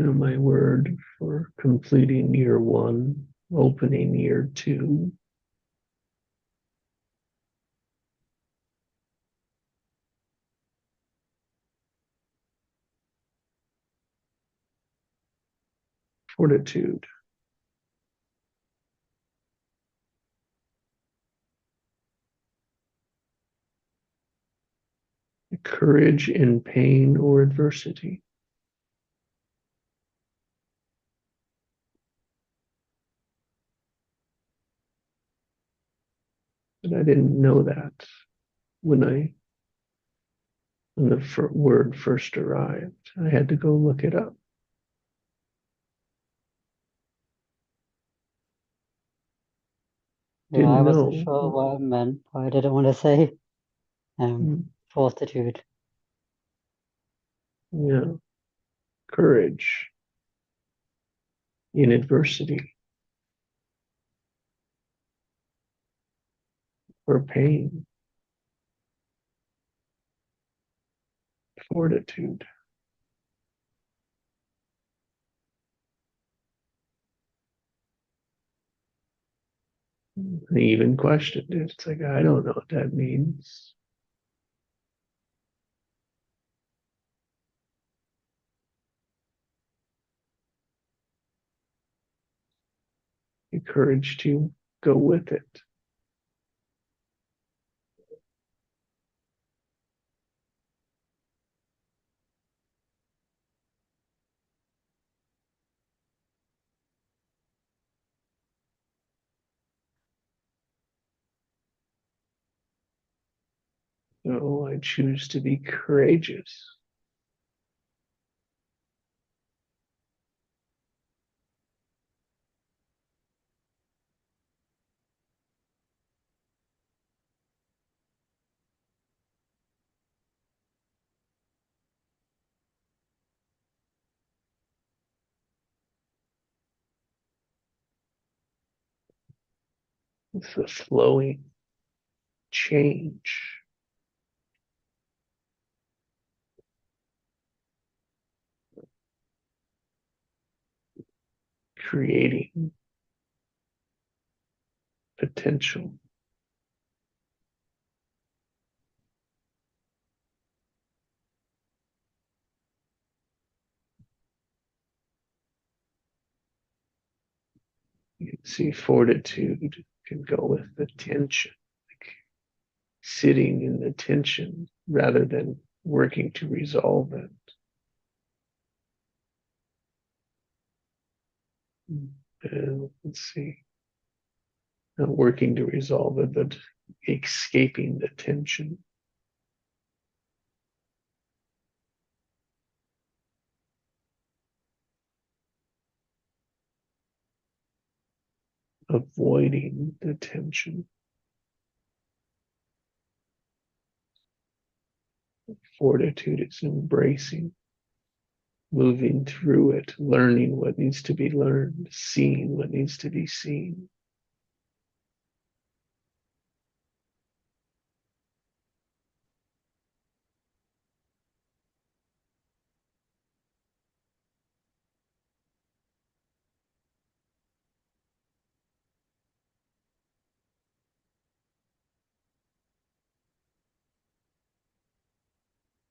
my word for completing year one, opening year two. Fortitude. Courage in pain or adversity. But I didn't know that when the word first arrived. I had to go look it up. Yeah, I Didn't wasn't know. sure what it meant, but I didn't want to say Mm, fortitude. yeah, courage in adversity or pain. Fortitude. They even questioned it. It's like, I don't know what that means. The courage to go with it. So I choose to be courageous. It's the flowing change, creating potential. You can see fortitude can go with the tension, like sitting in the tension rather than working to resolve it. Let's see, not working to resolve it, but escaping the tension. Avoiding the tension. Fortitude is embracing, moving through it, learning what needs to be learned, seeing what needs to be seen.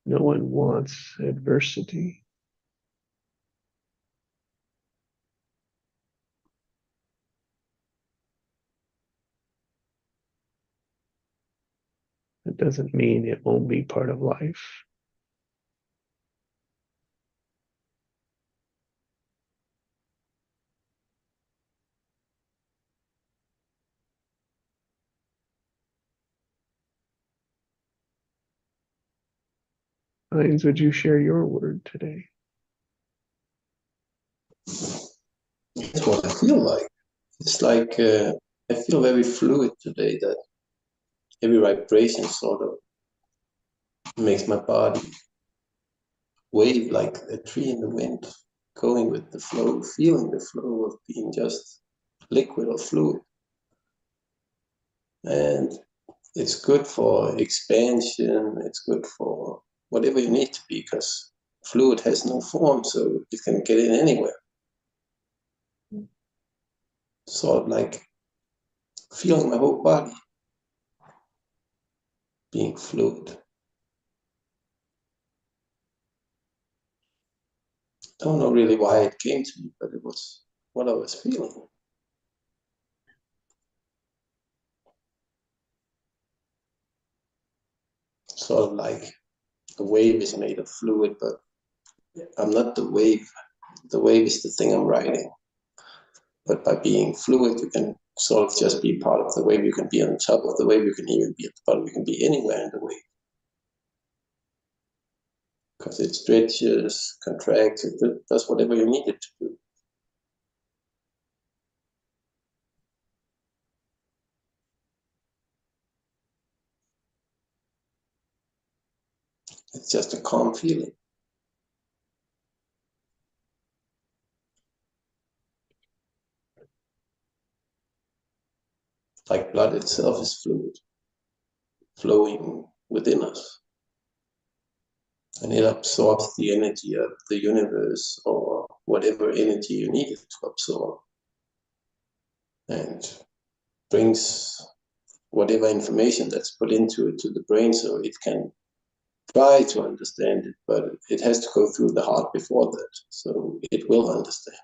No one wants adversity. It doesn't mean it won't be part of life. Heinz, would you share your word today? That's what I feel like. It's like I feel very fluid today, that every vibration sort of makes my body wave like a tree in the wind, going with the flow, feeling the flow of being just liquid or fluid. And it's good for expansion, it's good for whatever you need to be, because fluid has no form, so it can get in anywhere. Sort of like feeling my whole body being fluid. Don't know really why it came to me, but it was what I was feeling. Sort of like the wave is made of fluid, but I'm not the wave. The wave is the thing I'm riding. But by being fluid, you can sort of just be part of the wave. You can be on top of the wave. You can even be at the bottom. You can be anywhere in the wave. Because it stretches, contracts, it does whatever you need it to do. It's just a calm feeling. Like blood itself is fluid, flowing within us. And it absorbs the energy of the universe or whatever energy you need it to absorb. And brings whatever information that's put into it to the brain so it can try to understand it, but it has to go through the heart before that, so it will understand.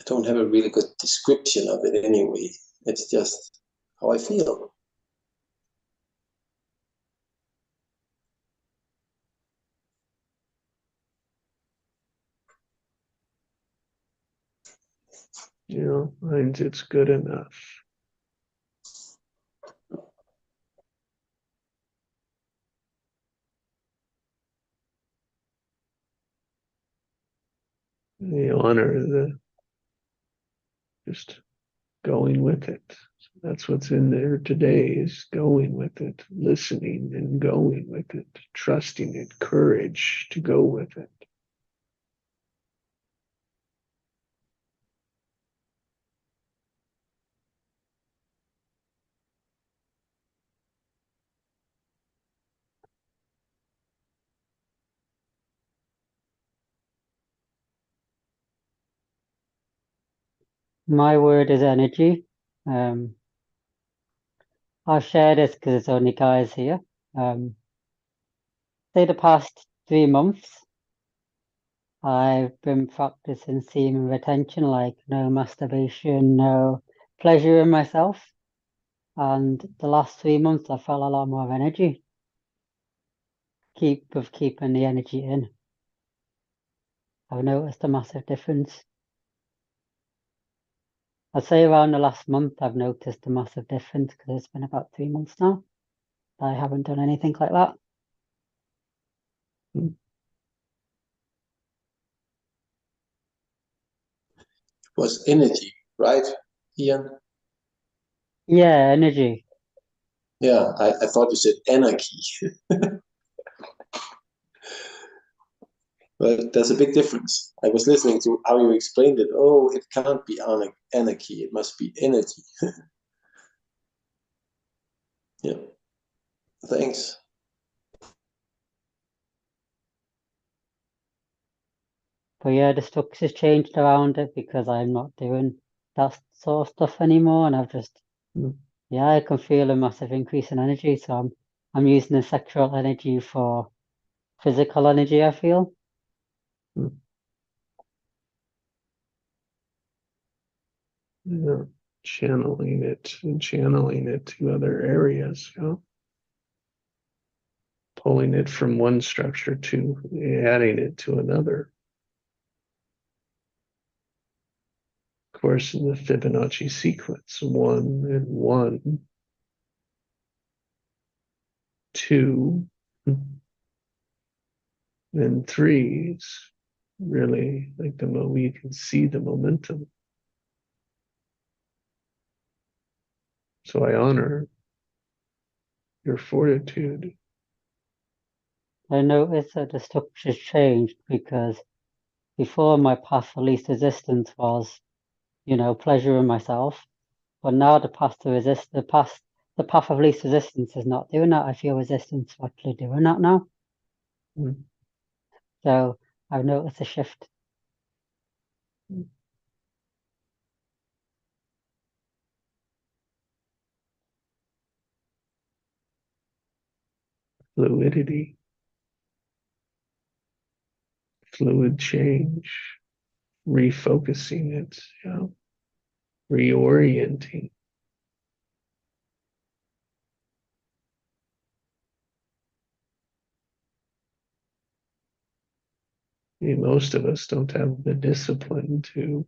I don't have a really good description of it anyway. It's just how I feel. And it's good enough. We honor the just going with it. So that's what's in there today, is going with it, listening and going with it, trusting it, courage to go with it. My word is energy. I'll share this because it's only guys here. Say the past 3 months, I've been practicing semen retention, like no masturbation, no pleasure in myself. And the last 3 months, I felt a lot more energy. Keeping the energy in. I've noticed a massive difference. I'd say around the last month, I've noticed a massive difference because it's been about 3 months now. I haven't done anything like that. It was energy, right, Ian? Yeah, energy. Yeah, I thought you said anarchy. But there's a big difference. I was listening to how you explained it. Oh, it can't be anarchy. It must be energy. Yeah. Thanks. But yeah, the structure's changed around it because I'm not doing that sort of stuff anymore, and I've just yeah, I can feel a massive increase in energy. So I'm using the sexual energy for physical energy, I feel. Yeah, channeling it and channeling it to other areas, pulling it from one structure to adding it to another. Of course, in the Fibonacci sequence, 1 and 1, 2, and 3 is really like the moment you can see the momentum. So I honor your fortitude. I noticed that the structure's changed because before my path of least resistance was, pleasure in myself. But now the path of least resistance is not doing that. I feel resistance for actually doing that now. Mm. So I've noticed a shift. Fluidity, fluid change, refocusing it, reorienting. I mean, most of us don't have the discipline to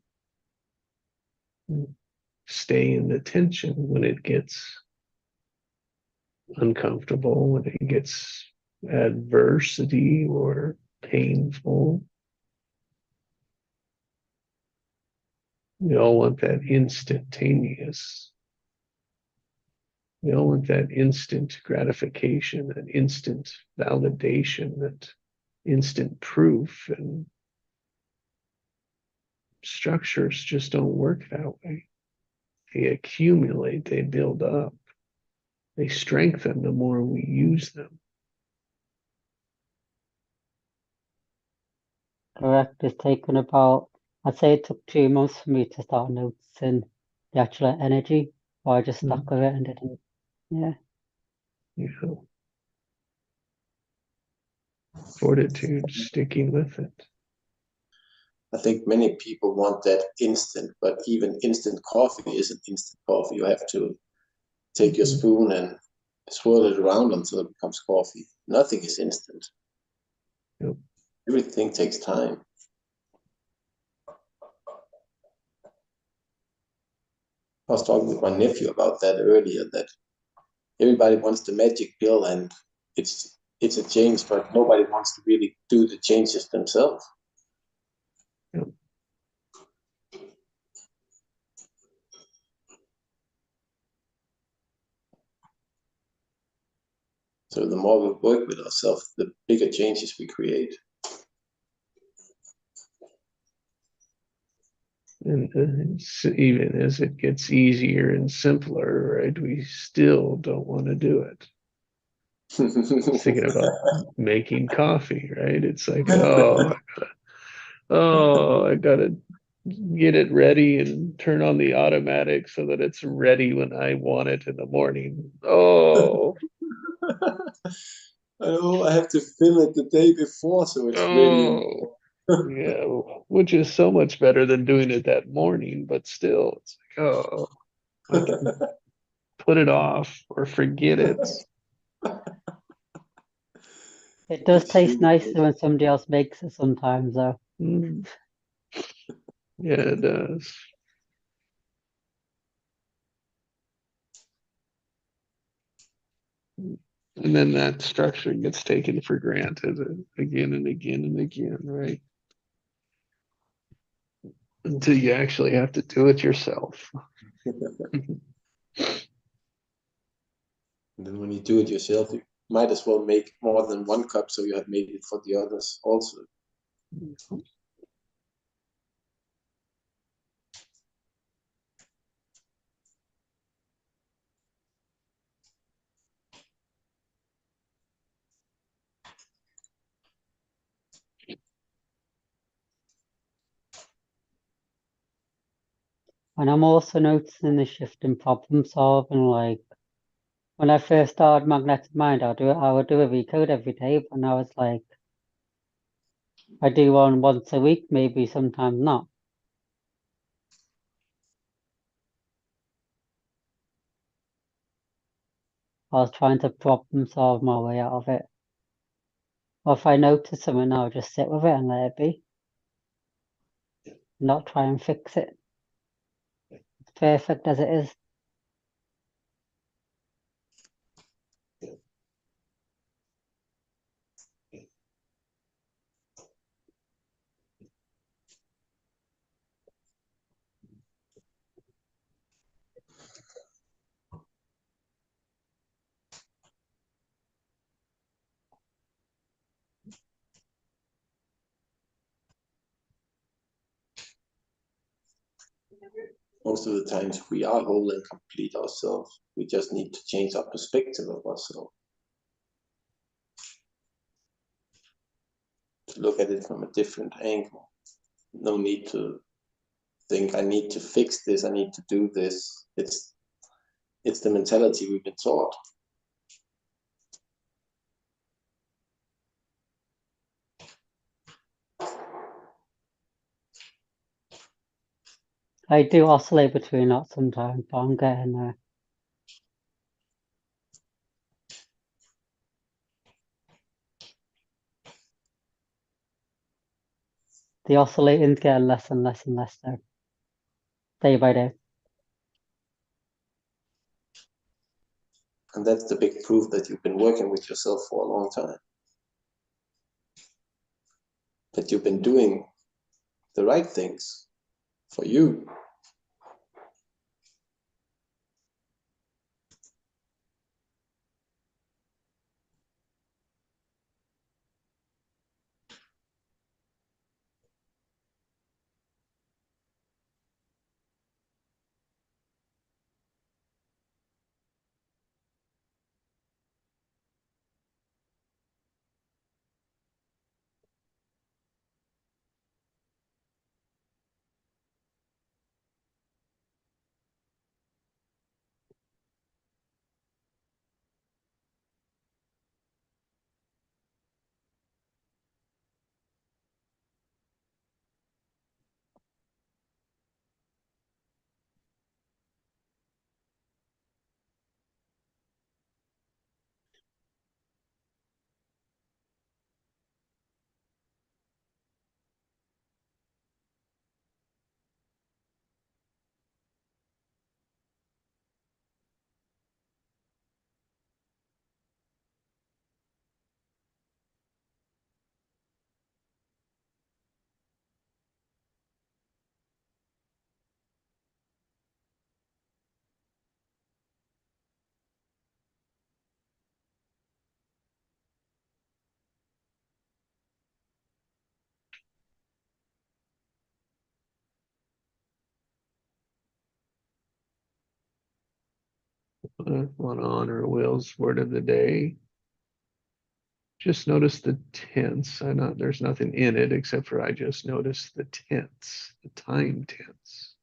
stay in the tension when it gets uncomfortable, when it gets adversity or painful. We all want that instantaneous. We all want that instant gratification, that instant validation, that instant proof. And structures just don't work that way. They accumulate, they build up, they strengthen the more we use them. Correct. It's taken about, I'd say it took 2 months for me to start noticing the actual energy, or I just stuck with it and didn't. Yeah. Fortitude, sticking with it. I think many people want that instant, but even instant coffee isn't instant coffee. You have to take your spoon and swirl it around until it becomes coffee. Nothing is instant. Yep. Everything takes time. I was talking with my nephew about that earlier, that everybody wants the magic pill and it's a change, but nobody wants to really do the changes themselves. Yep. So the more we work with ourselves, the bigger changes we create. And even as it gets easier and simpler, right, we still don't want to do it. Thinking about making coffee, right? It's like, I gotta get it ready and turn on the automatic so that it's ready when I want it in the morning. Oh, I have to fill it the day before so it's ready. Yeah, which is so much better than doing it that morning, but still, it's like, I can put it off or forget it. It does It's taste true. nicer when somebody else makes it sometimes, though. Yeah, it does. And then that structure gets taken for granted again and again and again, right? Until you actually have to do it yourself. And then when you do it yourself, you might as well make more than one cup so you have made it for the others also. And I'm also noticing the shift in problem solving. Like when I first started Magnetic Mind, I would do a recode every day, but now it's like I do one once a week, maybe sometimes not. I was trying to problem solve my way out of it. Or if I notice something, I'll just sit with it and let it be. Not try and fix it. It's perfect as it is. most of the times we are whole and complete ourselves. We just need to change our perspective of ourselves. To look at it from a different angle. No need to think I need to fix this, I need to do this. It's the mentality we've been taught. I do oscillate between that sometimes, but I'm getting there. The oscillating's getting less and less and less though, day by day. And that's the big proof that you've been working with yourself for a long time. That you've been doing the right things for you. I want to honor Will's word of the day. Just notice the tense. There's nothing in it except for I just noticed the tense, the time tense,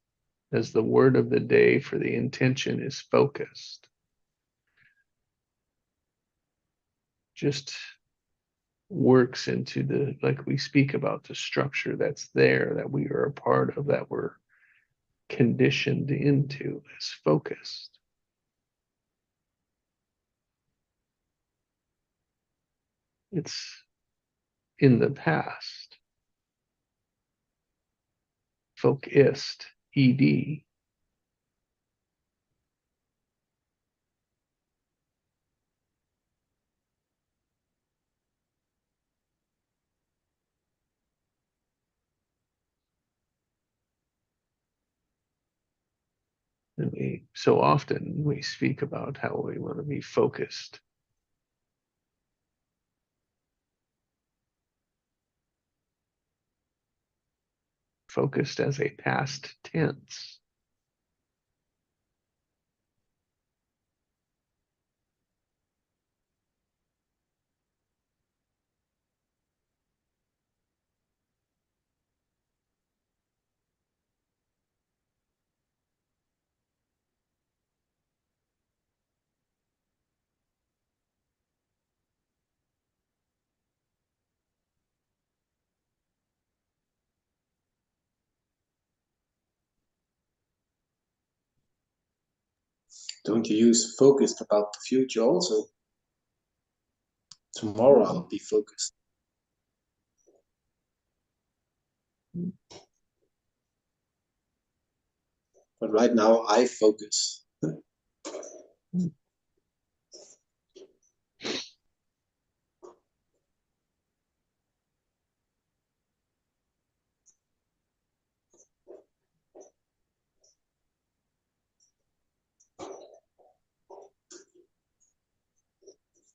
as the word of the day for the intention is focused. Just works into the, like we speak about, the structure that's there, that we are a part of, that we're conditioned into as focused. It's in the past. Focused, ED. And so often we speak about how we want to be focused. Focused as a past tense. Don't you use focused about the future also? Tomorrow I'll be focused. But right now I focus.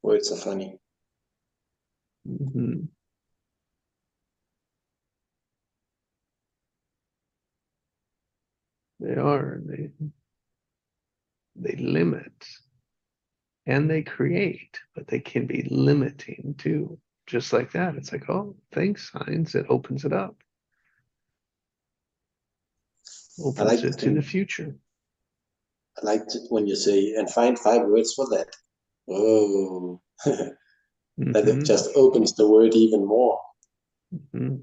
Words are funny. Mm-hmm. They are. They limit and they create, but they can be limiting too. Just like that. It's like, oh, thanks, Heinz. It opens it up. I like Opens to it to the think, future. I like to, when you say, and find 5 words for that. Oh, that it Hmm. just opens the word even more. Hmm.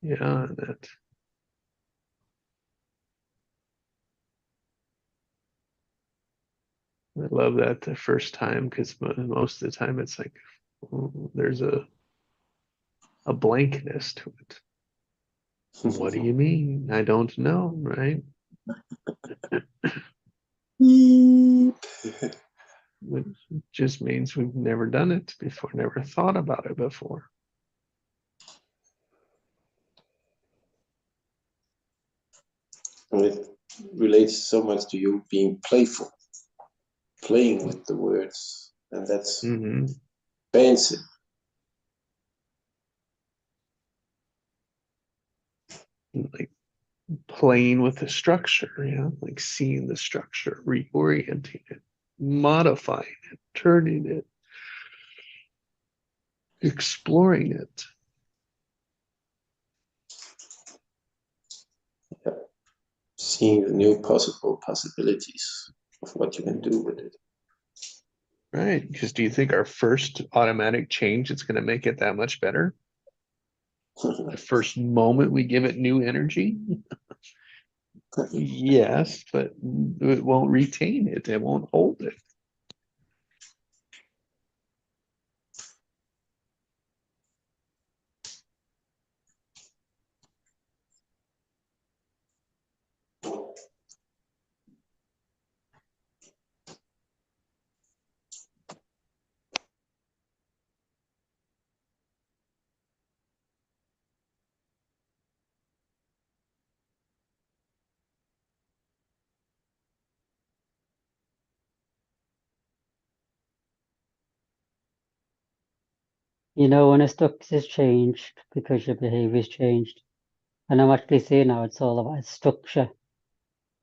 Yeah, that I love that the first time because most of the time it's like there's a blankness to it. What do you mean? I don't know, right? Beep. Which just means we've never done it before, never thought about it before. And it relates so much to you being playful, playing with the words, and that's Hmm. fancy. Like playing with the structure, yeah, like seeing the structure, reorienting it, modifying it, turning it, exploring it. Yep. Seeing the new possible possibilities of what you can do with it. Right. Because do you think our first automatic change is going to make it that much better? The first moment we give it new energy? Yes, but it won't retain it. It won't hold it. You know, when a structure is changed because your behavior's changed, and I'm actually seeing now it's all about structure,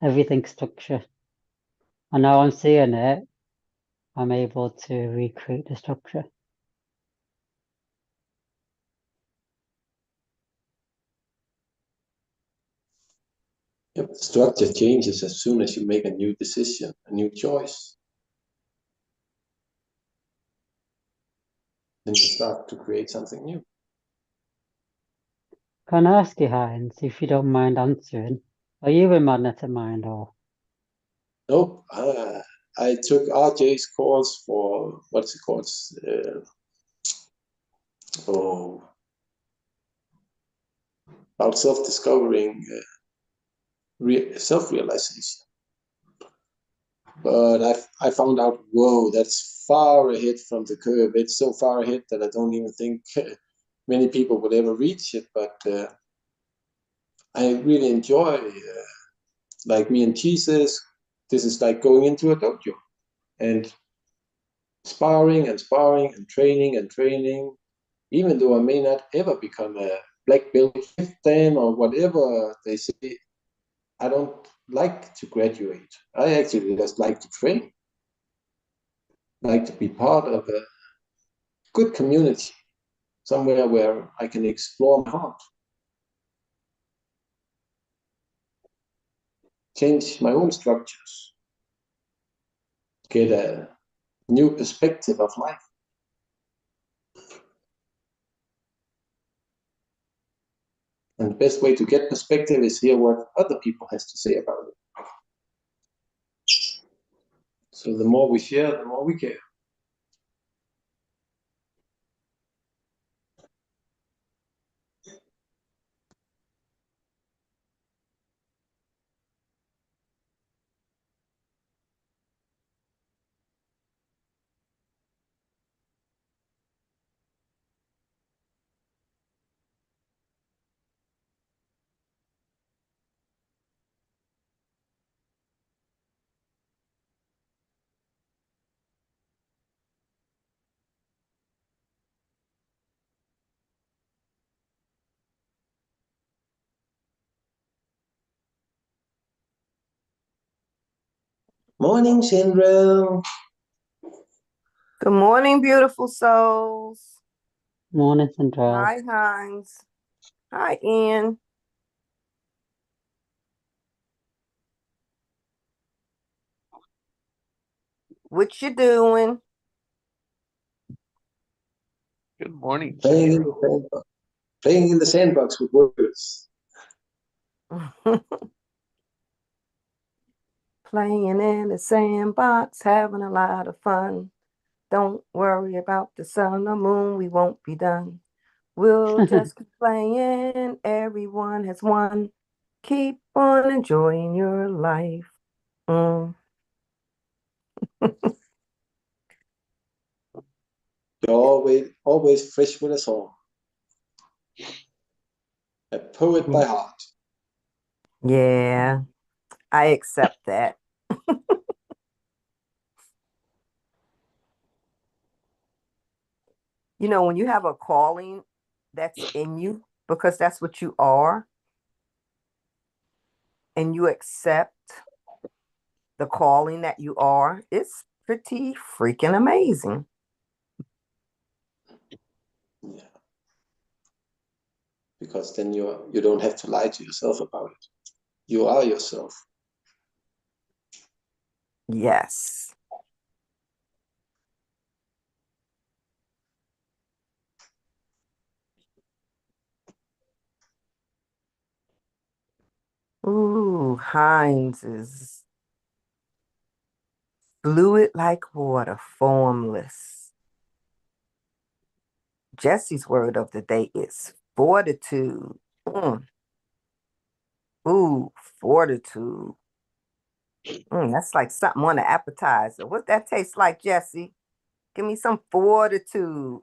everything's structure. And now I'm seeing it, I'm able to recreate the structure. Yep. The structure changes as soon as you make a new decision, a new choice. Then you start to create something new. Can I ask you, Heinz, if you don't mind answering, are you in Magnetic Mind or? Nope. I took RJ's course for what's it called? Oh, about self-discovering, self-realization. But I found out, whoa, that's far ahead from the curve. It's so far ahead that I don't even think many people will ever reach it. But I really enjoy, like me and Jesus, this is like going into a dojo and sparring and training, even though I may not ever become a black belt then or whatever they say, I don't like to graduate. I actually just like to train, like to be part of a good community, somewhere where I can explore my heart, change my own structures, get a new perspective of life. And the best way to get perspective is hear what other people has to say about it. So the more we share, the more we care. Morning, Sindrel. Good morning, beautiful souls. Morning, Sandra. Hi, Hines. Hi, Ian. What you doing? Good morning. Playing in the sandbox. Playing in the sandbox with words. Playing in the sandbox, having a lot of fun. Don't worry about the sun or moon, we won't be done. We'll just keep playing, everyone has won. Keep on enjoying your life. Mm. You're always fresh with a song. A poet by heart. Yeah, I accept that. You know, when you have a calling that's in you, because that's what you are, and you accept the calling that you are, it's pretty freaking amazing. Yeah. Because then you don't have to lie to yourself about it. You are yourself. Yes. Ooh, Heinz is fluid like water, formless. Jesse's word of the day is fortitude. Mm. Ooh, fortitude. That's like something on the appetizer. What that taste like, Jesse? Give me some fortitude.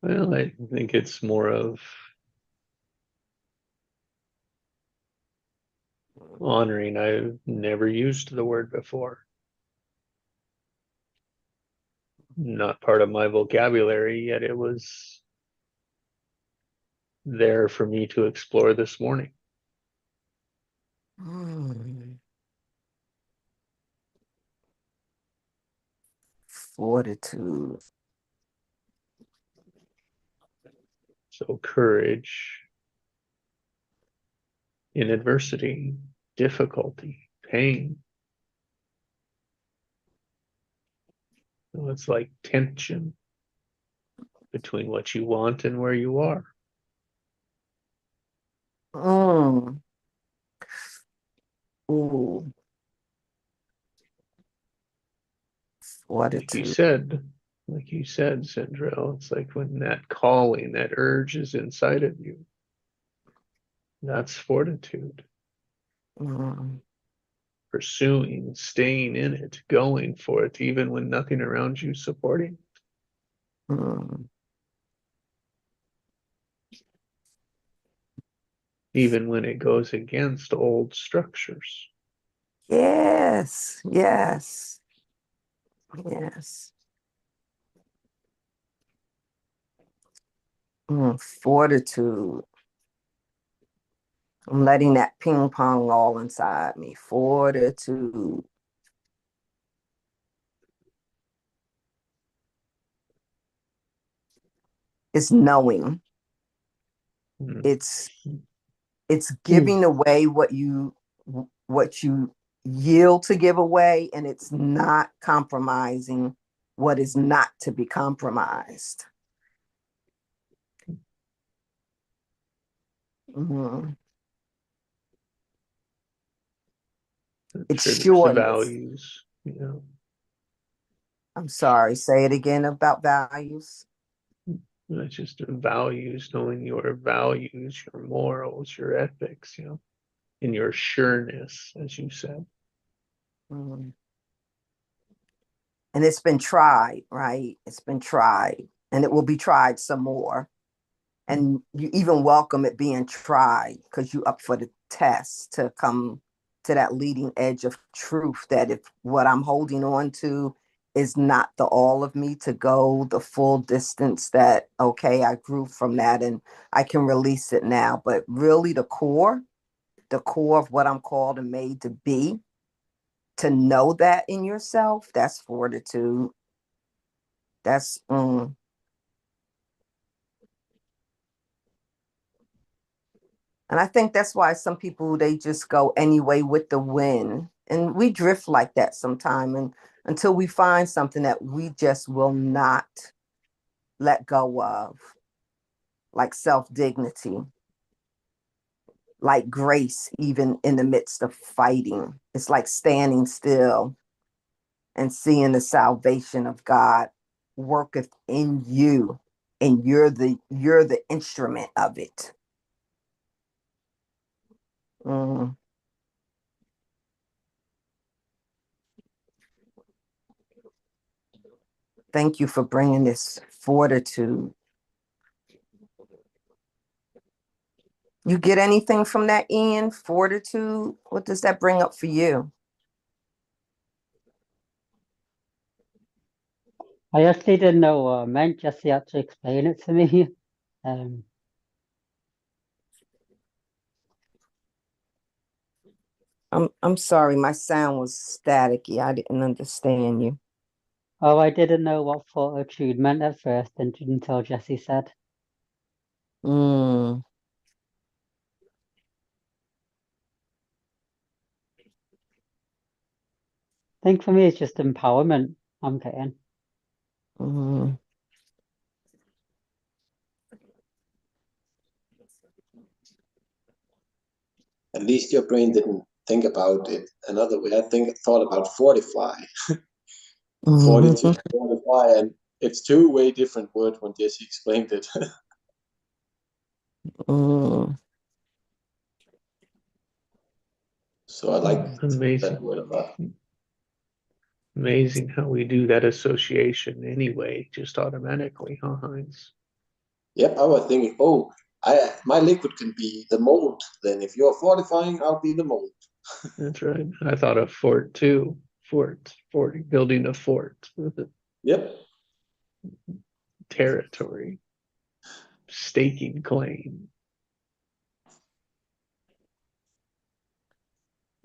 Well, I think it's more of honoring. I've never used the word before. Not part of my vocabulary, yet it was there for me to explore this morning. Mm. Fortitude. So courage in adversity, difficulty, pain. So it's like tension between what you want and where you are. Mm. Ooh, Like you fortitude. said, Sandrell, it's like when that calling, that urge is inside of you. That's fortitude. Mm. Pursuing, staying in it, going for it, even when nothing around you supporting. Mm. Even when it goes against old structures. Yes, yes, yes. Fortitude. I'm letting that ping pong all inside me. Fortitude. It's knowing. Mm. It's giving away what you yield to give away, and it's not compromising what is not to be compromised. Mm-hmm. It's Sure, there's sureness. values, you know. I'm sorry, say it again about values. It's just values, knowing your values, your morals, your ethics, you know, and your sureness, as you said. Mm. And it's been tried, right? It's been tried, and it will be tried some more. And you even welcome it being tried because you up for the test to come to that leading edge of truth, that if what I'm holding on to is not the all of me to go the full distance that, okay, I grew from that and I can release it now. But really the core of what I'm called and made to be, to know that in yourself, that's fortitude. That's, and I think that's why some people, they just go anyway with the wind. And we drift like that sometime, and until we find something that we just will not let go of, like self-dignity, like grace, even in the midst of fighting. It's like standing still and seeing the salvation of God worketh in you, and you're the instrument of it. Mm. Thank you for bringing this fortitude. You get anything from that, Ian? Fortitude? What does that bring up for you? I actually didn't know what it meant. Jesse had to explain it to me. I'm sorry, my sound was staticky. I didn't understand you. Oh, I didn't know what fortitude meant at first until Jesse said. Mm. I think for me, it's just empowerment I'm getting. Mm. At least your brain didn't think about it another way. I thought about fortify. Fortitude, fortify, and it's two way different words when Jesse explained it. Mm. So I like Amazing. that word a lot. Amazing how we do that association anyway, just automatically, huh, Heinz? Yep, I was thinking, oh, my liquid can be the mold. Then if you're fortifying, I'll be the mold. That's right. I thought of fort too. Fort, building a fort. Yep. Territory, staking claim.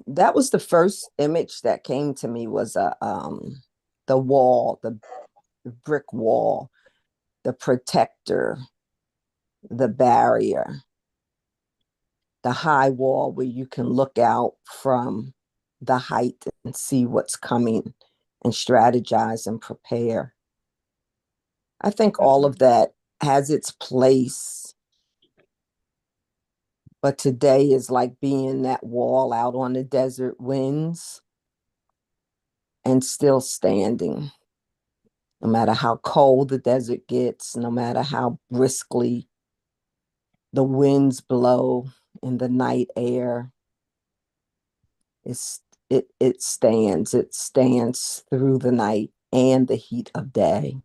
That was the first image that came to me, was the wall, the brick wall, the protector, the barrier, the high wall where you can look out from the height and see what's coming and strategize and prepare. I think all of that has its place, but today is like being that wall out on the desert winds and still standing. No matter how cold the desert gets, no matter how briskly the winds blow in the night air, it stands. It stands through the night and the heat of day.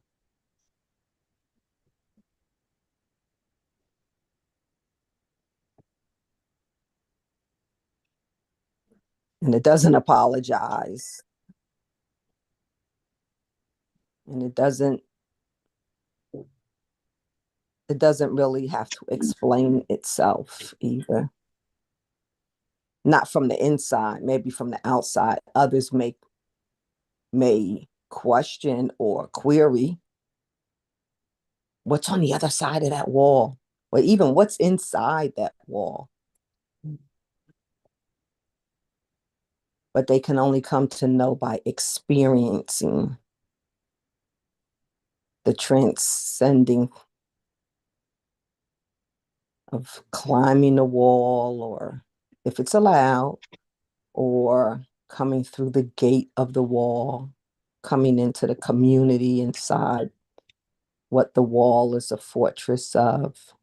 And it doesn't apologize. And it doesn't really have to explain itself either. Not from the inside, maybe from the outside. Others may question or query what's on the other side of that wall, or even what's inside that wall. But they can only come to know by experiencing the transcending of climbing the wall, or if it's allowed, or coming through the gate of the wall, coming into the community inside what the wall is a fortress of.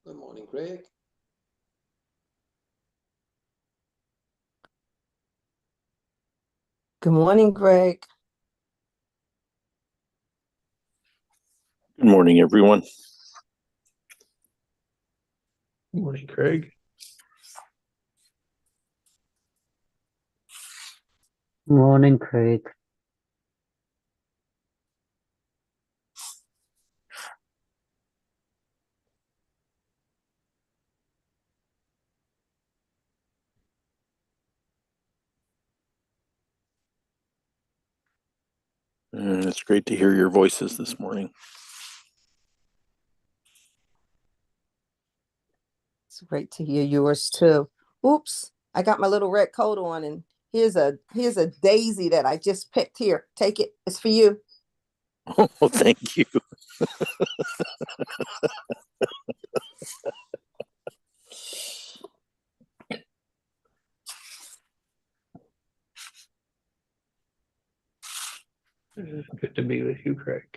Good morning, Greg. Good morning, Greg. Good morning, everyone. Morning, Craig. Morning, Craig. It's great to hear your voices this morning. It's great to hear yours too. Oops, I got my little red coat on, and here's a daisy that I just picked. Here, take it. It's for you. Oh, thank you. Good to be with you, Craig.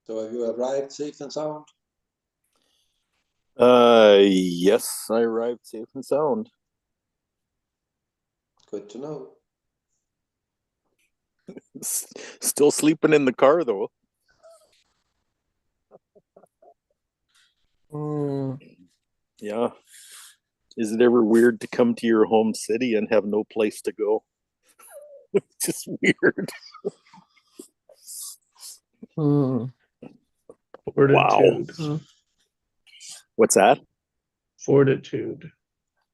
So have you arrived safe and sound? Yes, I arrived safe and sound. Good to know. Still sleeping in the car though. Yeah. Is it ever weird to come to your home city and have no place to go? It's just weird. Fortitude, huh? What's that? Fortitude.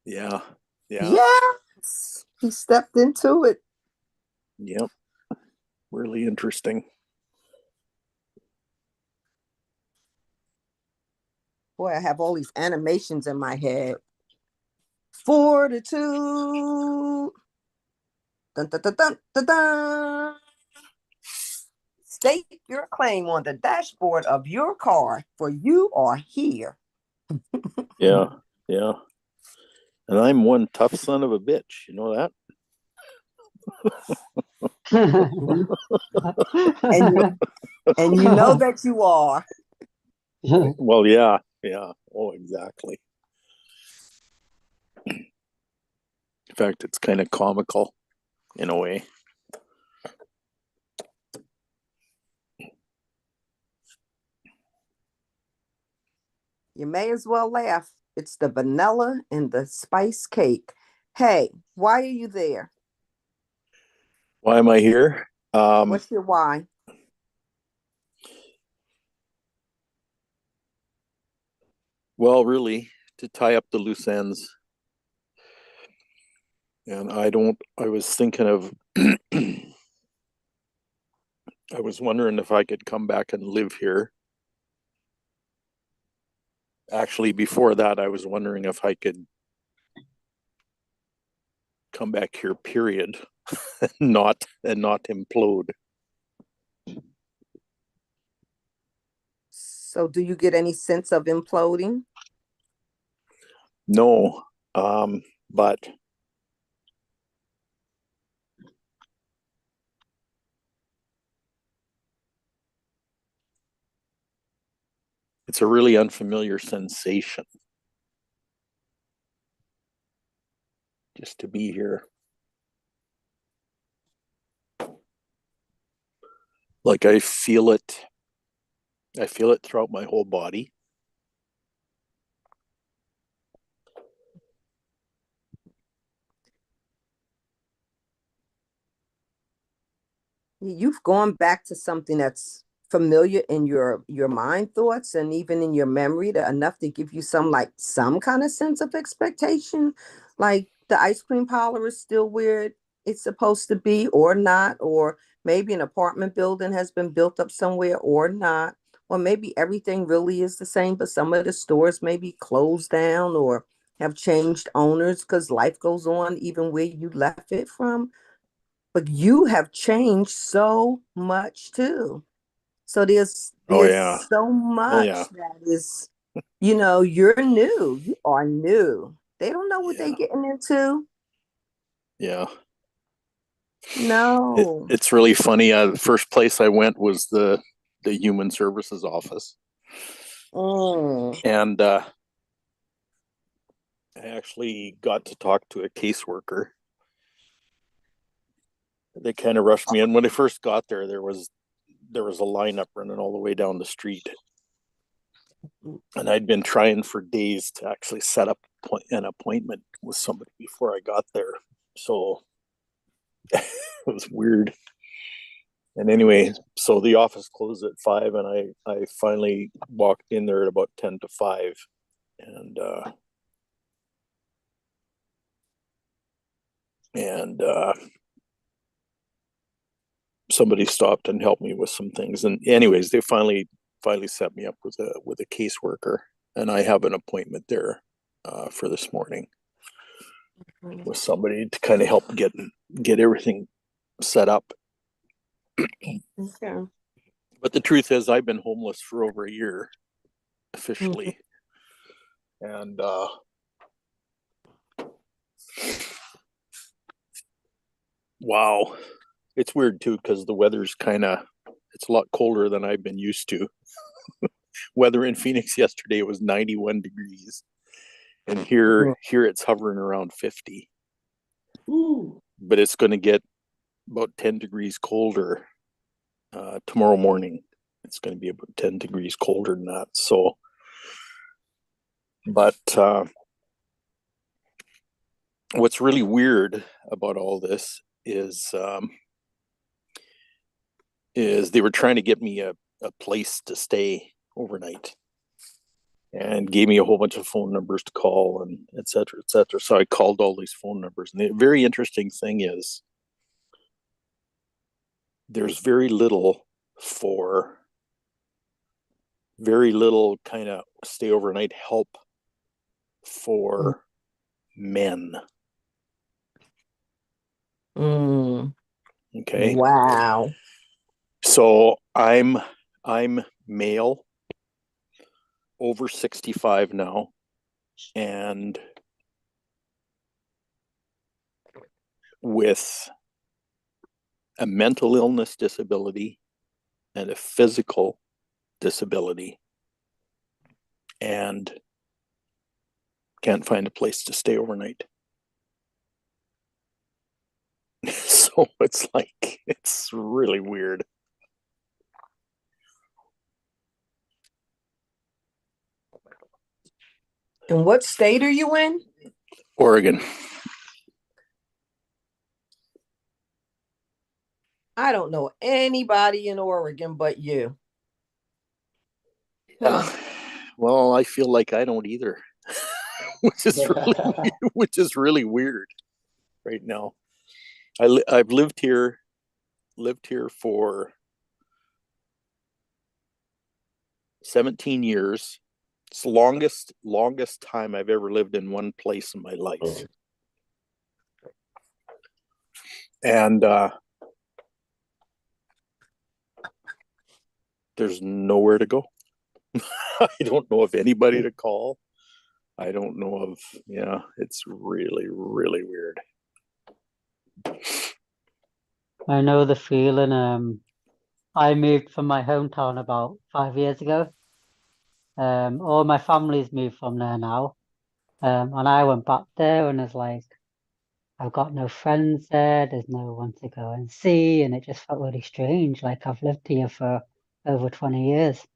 Yeah. Yes, he stepped into it. Yep. Really interesting. Boy, I have all these animations in my head. Fortitude. Dun, dun, dun, dun, dun, dun. State your claim on the dashboard of your car, for you are here. Yeah. Yeah. And I'm one tough son of a bitch. You know that? And you know that you are. Well, yeah. Yeah. Oh, exactly. In fact, it's kind of comical in a way. You may as well laugh. It's the vanilla and the spice cake. Hey, why are you there? Why am I here? What's your why? Well, really, to tie up the loose ends. And I was thinking of, I was wondering if I could come back and live here. Actually, before that, I was wondering if I could come back here, period, not implode. So do you get any sense of imploding? No, but it's a really unfamiliar sensation just to be here. Like I feel it throughout my whole body. You've gone back to something that's familiar in your mind thoughts and even in your memory enough to give you some kind of sense of expectation. Like the ice cream parlor is still where it's supposed to be or not, or maybe an apartment building has been built up somewhere or not. Or maybe everything really is the same, but some of the stores may be closed down or have changed owners because life goes on even where you left it from. But you have changed so much too. So there's Oh there's yeah. so Oh yeah. much that is, you're new. You are new. They don't know what they're getting into. Yeah. No. It's really funny. The first place I went was the human services office, and I actually got to talk to a caseworker. They kind of rushed me in. When I first got there, there was a lineup running all the way down the street, And I'd been trying for days to actually set up an appointment with somebody before I got there. So it was weird. And anyway, so the office closed at 5, and I finally walked in there at about 10 to 5. And somebody stopped and helped me with some things. And anyways, they finally set me up with a caseworker, and I have an appointment there for this morning with somebody to kind of help get everything set up. Okay. But the truth is, I've been homeless for over a year officially. And wow, it's weird too, because the weather's it's a lot colder than I've been used to. Weather in Phoenix yesterday was 91 degrees, and here it's hovering around 50. Ooh. But it's going to get about 10 degrees colder tomorrow morning. It's going to be about 10 degrees colder than that. So, but what's really weird about all this is they were trying to get me a place to stay overnight, and gave me a whole bunch of phone numbers to call, and et cetera, et cetera. So I called all these phone numbers. And the very interesting thing is there's very little kind of stay overnight help for men. Okay. Wow. So I'm male, over 65 now, and with a mental illness disability and a physical disability, and can't find a place to stay overnight. So it's really weird. And what state are you in? Oregon. I don't know anybody in Oregon but you. Yeah. Well, I feel like I don't either, which is really weird right now. I've lived here for 17 years. It's the longest time I've ever lived in one place in my life. And there's nowhere to go. I don't know of anybody to call. I don't know of, it's really, really weird. I know the feeling. I moved from my hometown about 5 years ago. All my family's moved from there now. And I went back there and was like, I've got no friends there, there's no one to go and see, and it just felt really strange. Like I've lived here for over 20 years.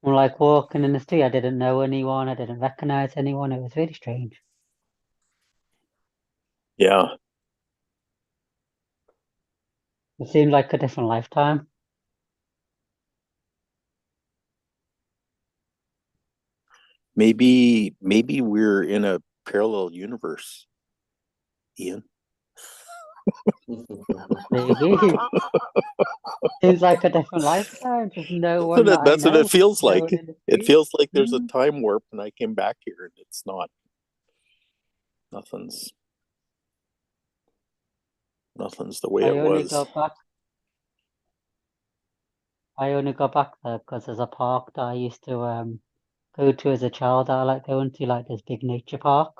I'm like walking in the street, I didn't know anyone, I didn't recognize anyone. It was really strange. Yeah. It seemed like a different lifetime. Maybe we're in a parallel universe, Ian. Maybe. Seems like a different lifetime. Just no one that I That's what know. it feels No like. one in the It street. feels like there's a time warp, and I came back here, and it's not. Nothing's the way it was. I only got back there because there's a park that I used to go to as a child that I like going to, like this big nature park,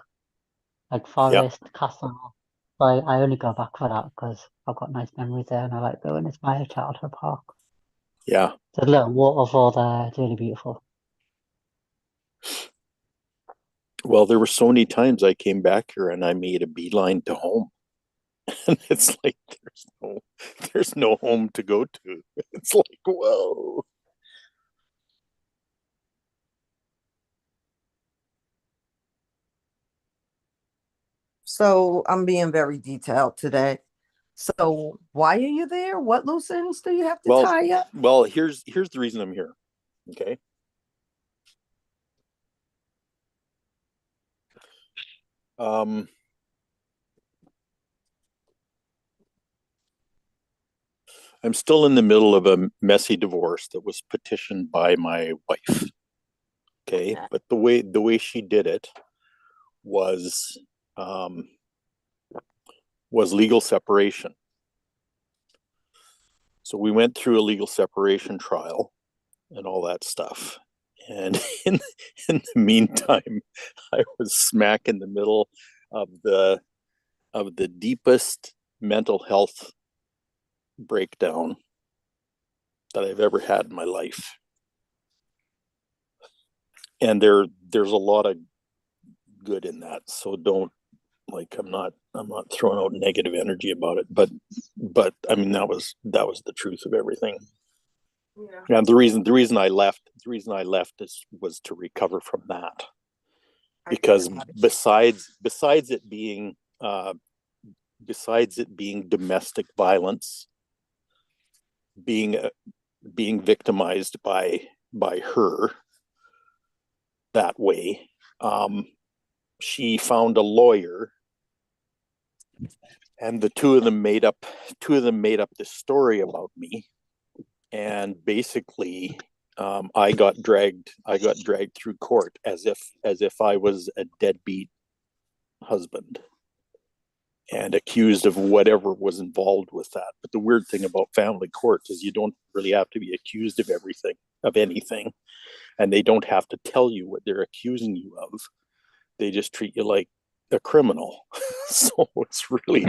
like Forest, Castle. So I only go back for that because I've got nice memories there and I like going. It's my childhood park. Yeah. There's a little waterfall there. It's really beautiful. Well, there were so many times I came back here and I made a beeline to home. And it's like there's no home to go to. It's like, whoa. So I'm being very detailed today. So why are you there? What loose ends do you have to Well, tie up? well, here's the reason I'm here. Okay. I'm still in the middle of a messy divorce that was petitioned by my wife. Okay, but the way she did it was um, was legal separation. So we went through a legal separation trial and all that stuff. And in the meantime, I was smack in the middle of the deepest mental health breakdown that I've ever had in my life. And there's a lot of good in that. So don't, like, I'm not throwing out negative energy about it, but I mean that was the truth of everything. Yeah. And the reason I left was to recover from that. Because besides it being domestic violence, being victimized by her that way, she found a lawyer, and the two of them made up this story about me, and basically I got dragged through court as if I was a deadbeat husband and accused of whatever was involved with that. But the weird thing about family courts is you don't really have to be accused of anything, and they don't have to tell you what they're accusing you of. They just treat you like a criminal. So it's really,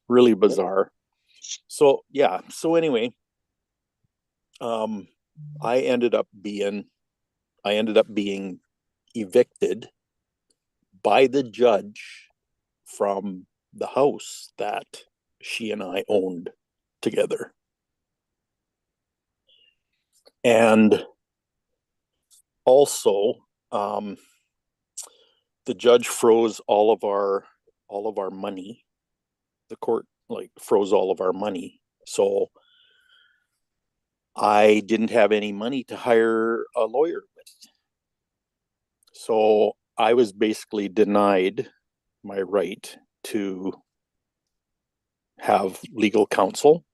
really bizarre. So yeah. So anyway, I ended up being evicted by the judge from the house that she and I owned together. And also, the judge froze all of our money. The court froze all of our money. So I didn't have any money to hire a lawyer with. So I was basically denied my right to have legal counsel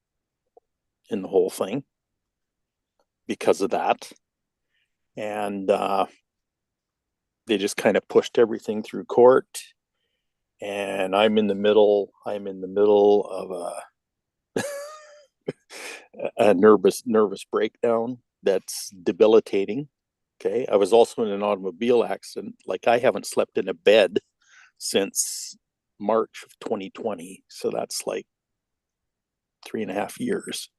in the whole thing because of that. And they just kind of pushed everything through court. And I'm in the middle of a nervous breakdown that's debilitating. Okay. I was also in an automobile accident. Like, I haven't slept in a bed since March of 2020. So that's like 3.5 years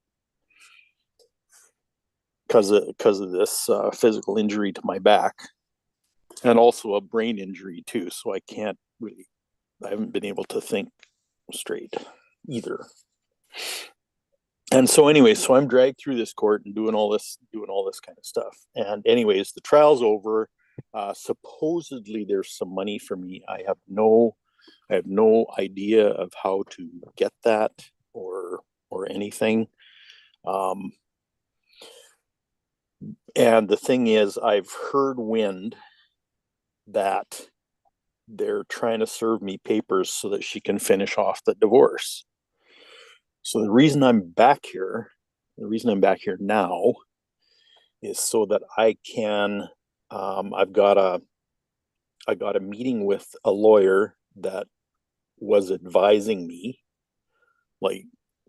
because of this physical injury to my back, and also a brain injury too. So I haven't been able to think straight either. And so anyway, so I'm dragged through this court and doing all this kind of stuff. And anyways, the trial's over. Supposedly there's some money for me. I have no idea of how to get that or anything. And the thing is, I've heard wind that they're trying to serve me papers so that she can finish off the divorce. So the reason I'm back here now is so that I can, I got a meeting with a lawyer that was advising me like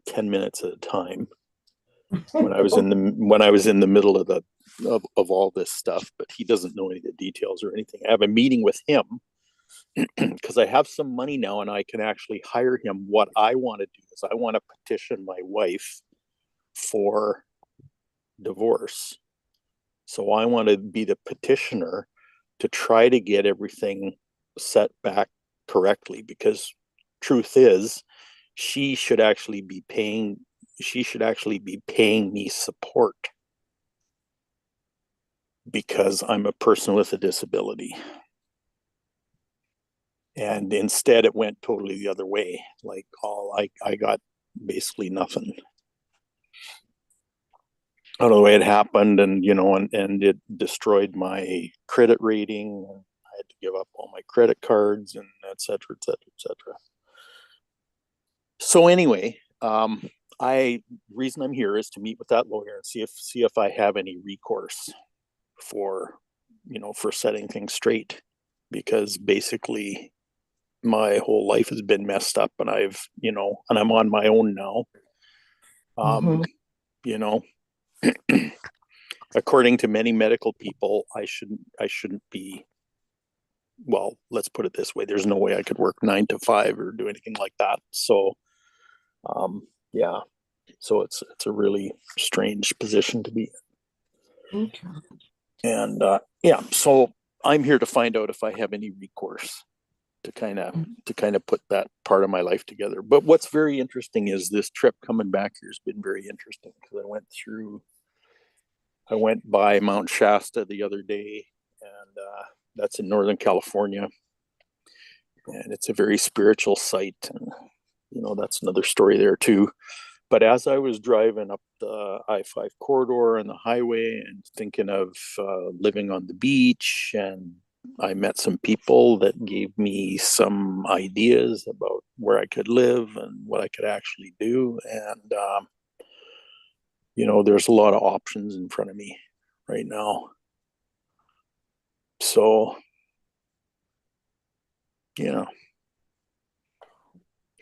10 minutes at a time when I was in the middle of all this stuff, but he doesn't know any of the details or anything. I have a meeting with him because I have some money now and I can actually hire him. What I want to do is I want to petition my wife for divorce. So I want to be the petitioner to try to get everything set back correctly, because truth is, she should actually be paying me support because I'm a person with a disability. And instead it went totally the other way. Like I got basically nothing. I don't know the way it happened, and and it destroyed my credit rating. I had to give up all my credit cards and et cetera, et cetera, et cetera. So anyway, reason I'm here is to meet with that lawyer and see if I have any recourse for setting things straight, because basically my whole life has been messed up, and and I'm on my own now. You know, according to many medical people, I shouldn't be. Well, let's put it this way: there's no way I could work 9 to 5 or do anything like that. So, yeah. So it's a really strange position to be in. Okay. And yeah, so I'm here to find out if I have any recourse to kind of put that part of my life together. But what's very interesting is this trip coming back here has been very interesting, because I went by Mount Shasta the other day, and that's in Northern California, and it's a very spiritual site, and that's another story there too. But as I was driving up the I-5 corridor and the highway and thinking of living on the beach, and I met some people that gave me some ideas about where I could live and what I could actually do. And, there's a lot of options in front of me right now. So,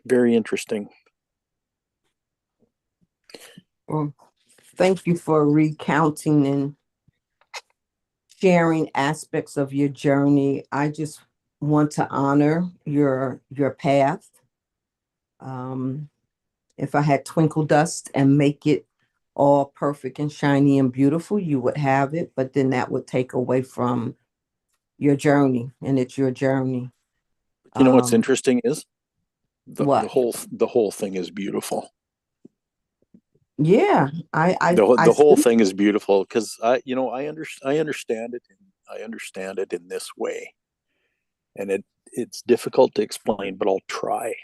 very interesting. Well, thank you for recounting and sharing aspects of your journey. I just want to honor your path. If I had twinkle dust and make it all perfect and shiny and beautiful, you would have it, but then that would take away from your journey, and it's your journey. What's interesting is the What? whole thing is beautiful. Yeah, The whole thing is beautiful, because I understand it. I understand it in this way, and it's difficult to explain, but I'll try.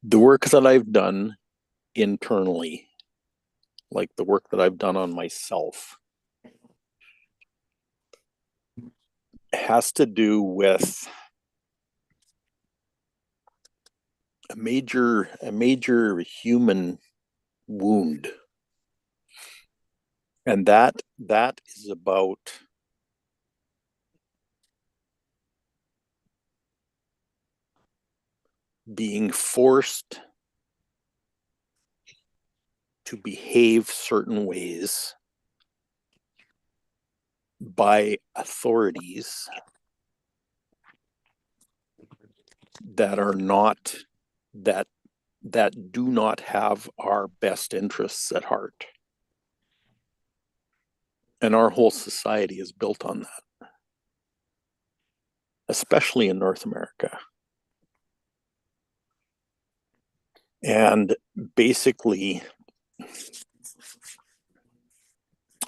The work that I've done internally, like the work that I've done on myself, has to do with a major human wound, and that is about being forced to behave certain ways by authorities that are not that do not have our best interests at heart. And our whole society is built on that, especially in North America. And basically,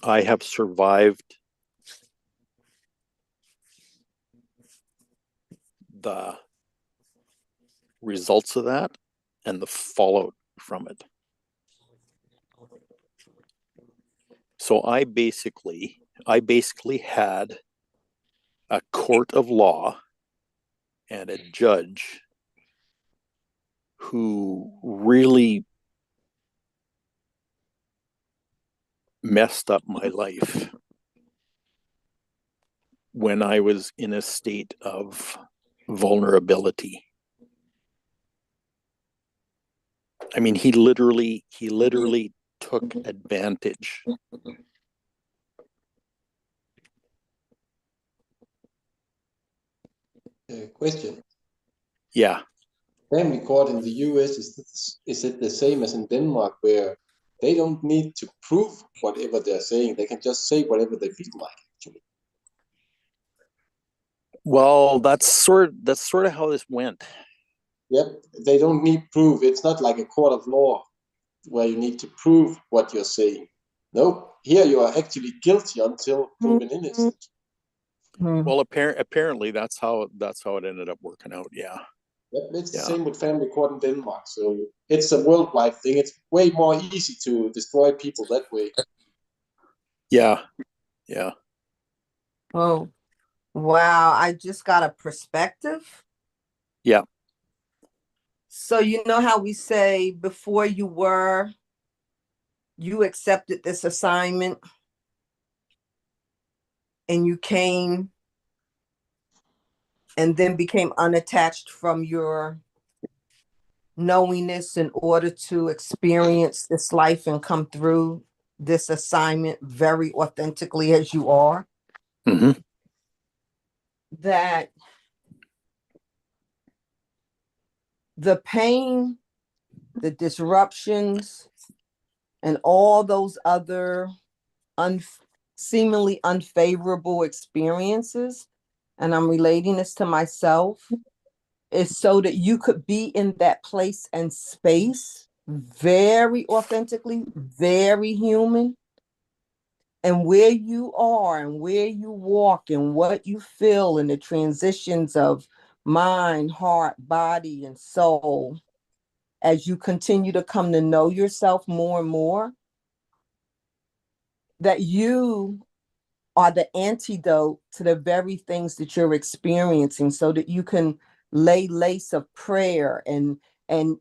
I have survived the results of that and the fallout from it. So I basically had a court of law and a judge who really messed up my life when I was in a state of vulnerability. I mean, he literally took advantage. Question. Yeah. Family court in the US, is it the same as in Denmark, where they don't need to prove whatever they're saying? They can just say whatever they feel like, actually. Well, that's sort of how this went. Yep, they don't need proof. It's not like a court of law where you need to prove what you're saying. No, here you are actually guilty until proven innocent. Well, apparently that's how it ended up working out. Yeah. Yep, it's the same with family court in Denmark. So it's a worldwide thing. It's way more easy to destroy people that way. Yeah. Yeah. Oh, wow. I just got a perspective. Yeah. So you know how we say before you accepted this assignment and you came and then became unattached from your knowingness in order to experience this life and come through this assignment very authentically as you are. Mm-hmm. That the pain, the disruptions, and all those other seemingly unfavorable experiences, and I'm relating this to myself, is so that you could be in that place and space very authentically, very human, and where you are and where you walk and what you feel and the transitions of mind, heart, body, and soul as you continue to come to know yourself more and more, that you are the antidote to the very things that you're experiencing, so that you can lay lace of prayer and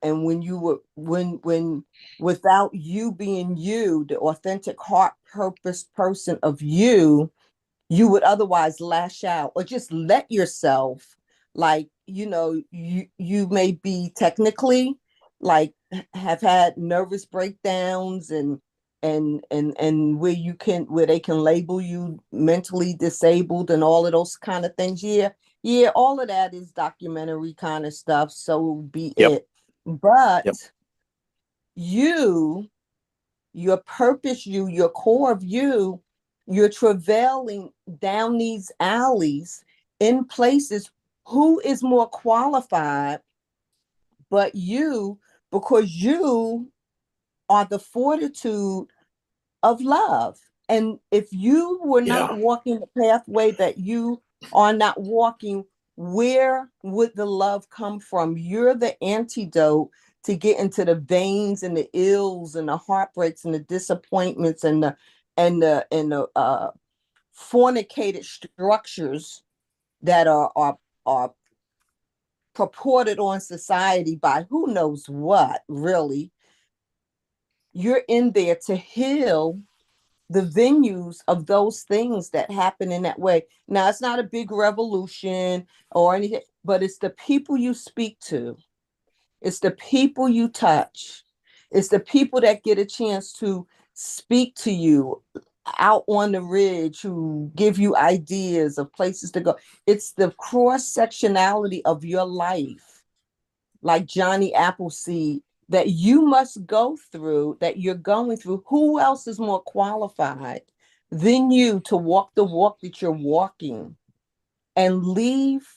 when you were when without you being you, the authentic heart purpose person of you, you would otherwise lash out or just let yourself, like, you may be technically like have had nervous breakdowns and where they can label you mentally disabled and all of those kind of things. Yeah, all of that is documentary kind of stuff, so be it. But your purpose, your core of you're travailing down these alleys in places. Who is more qualified but you, because you are the fortitude of love. And if you were not walking the pathway that you are not walking, where would the love come from? You're the antidote to get into the veins and the ills and the heartbreaks and the disappointments and the fornicated structures that are purported on society by who knows what, really. You're in there to heal the venues of those things that happen in that way. Now, it's not a big revolution or anything, but it's the people you speak to. It's the people you touch. It's the people that get a chance to speak to you out on the ridge, who give you ideas of places to go. It's the cross-sectionality of your life, like Johnny Appleseed, that you must go through, that you're going through. Who else is more qualified than you to walk the walk that you're walking and leave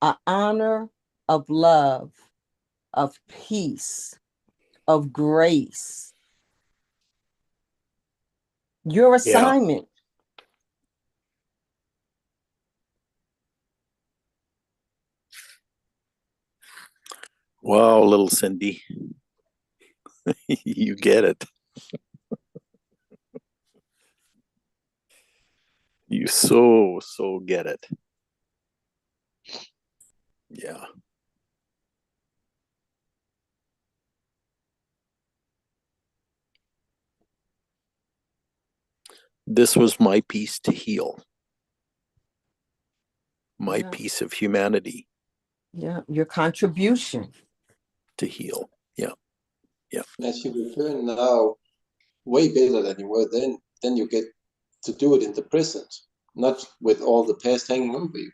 an honor of love, of peace, of grace? Your assignment. Wow, little Cindy. You get it. You so get it. Yeah. This was my piece to heal. My piece of humanity. Yeah, your contribution to heal. Yeah. As you return now, way better than you were then you get to do it in the present, not with all the past hanging over you.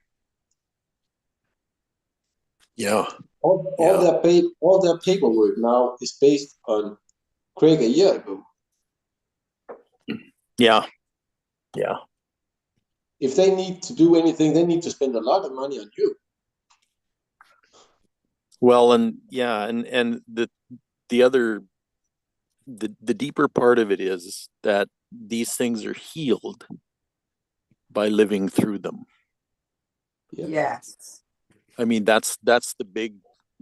Yeah. All their paperwork now is based on Craig a year ago. Yeah. if they need to do anything, they need to spend a lot of money on you. Well, and yeah, and the other the deeper part of it is that these things are healed by living through them. Yeah. Yes. I mean, that's the big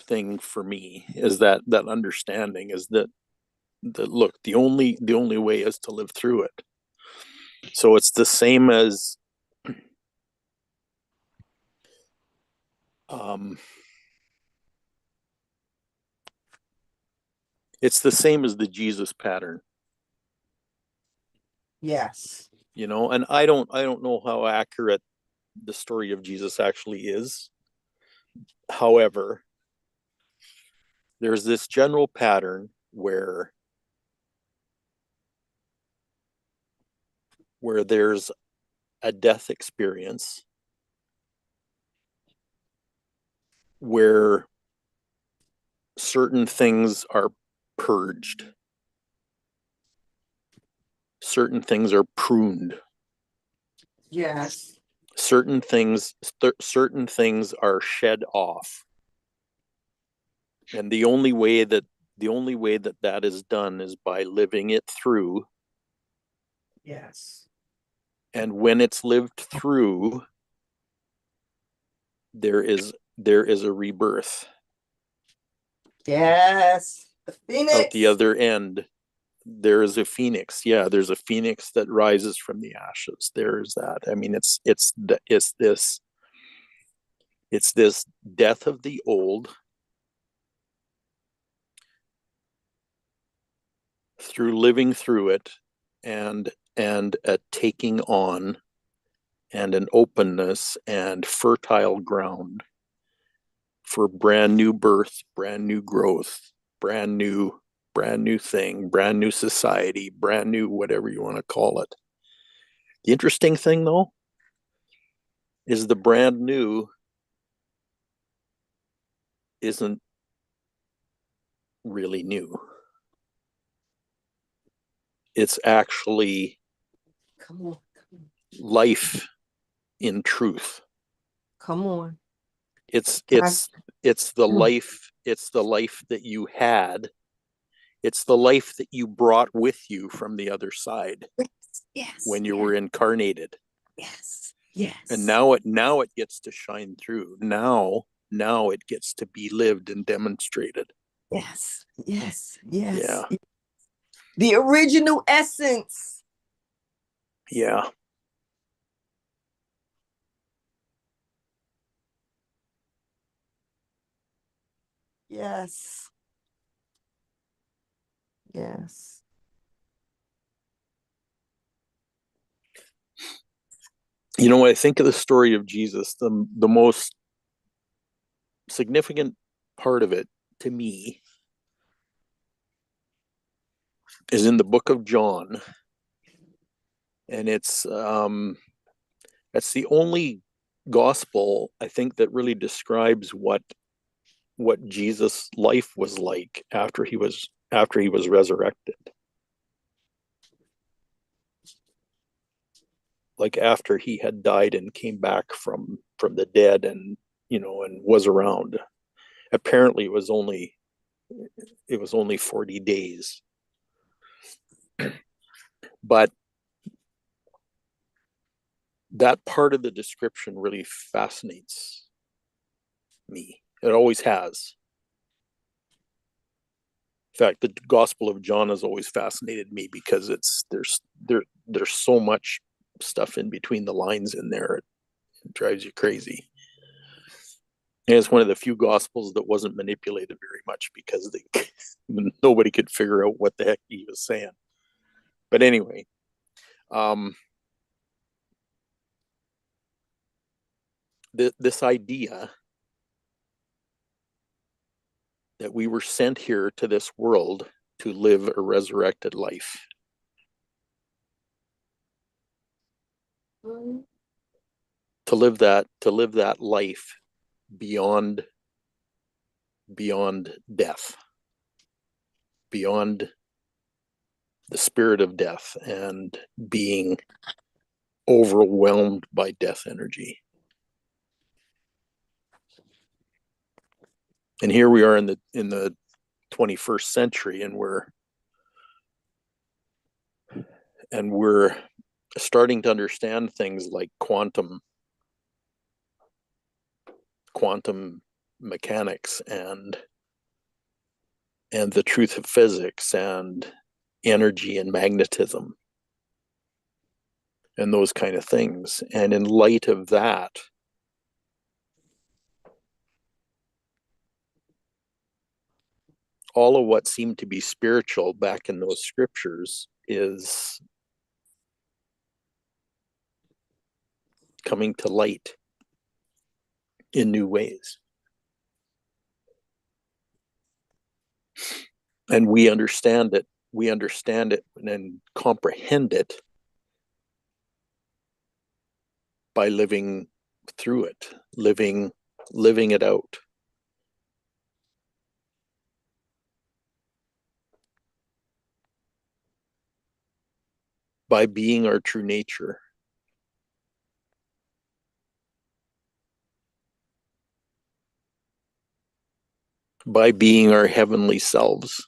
thing for me, is that understanding is that look, the only way is to live through it. So it's the same as it's the same as the Jesus pattern. Yes. You know, and I don't know how accurate the story of Jesus actually is. However, there's this general pattern where there's a death experience where certain things are purged, certain things are pruned, Yes. certain things are shed off, and the only way that that is done is by living it through. Yes. And when it's lived through, there is a rebirth. Yes. The Phoenix. Out the other end, there is a phoenix. Yeah, there's a phoenix that rises from the ashes. There's that. I mean, it's this death of the old through living through it, and a taking on, and an openness and fertile ground for brand new birth, brand new growth, brand new thing, brand new society, brand new whatever you want to call it. The interesting thing, though, is the brand new isn't really new. It's actually Come on. life in truth. Come on. It's the life, that you had. It's the life that you brought with you from the other side. Yes. When you were incarnated. Yes. Yes. And now it gets to shine through. Now it gets to be lived and demonstrated. Yes. Yes. Yes. Yeah. The original essence. Yeah. Yes. Yes. You know, when I think of the story of Jesus, the most significant part of it to me is in the book of John. And that's the only gospel, I think, that really describes what Jesus' life was like after he was resurrected. Like after he had died and came back from the dead, and and was around. Apparently it was only 40 days. But that part of the description really fascinates me. It always has. In fact, the Gospel of John has always fascinated me because there's so much stuff in between the lines in there. It drives you crazy. And it's one of the few Gospels that wasn't manipulated very much, because nobody could figure out what the heck he was saying. But anyway, this idea that we were sent here to this world to live a resurrected life. To live that life beyond death, beyond the spirit of death, and being overwhelmed by death energy. And here we are in the 21st century, and we're starting to understand things like quantum mechanics and the truth of physics and energy and magnetism and those kind of things. And in light of that, all of what seemed to be spiritual back in those scriptures is coming to light in new ways. And we understand it and comprehend it by living through it, living it out. By being our true nature. By being our heavenly selves.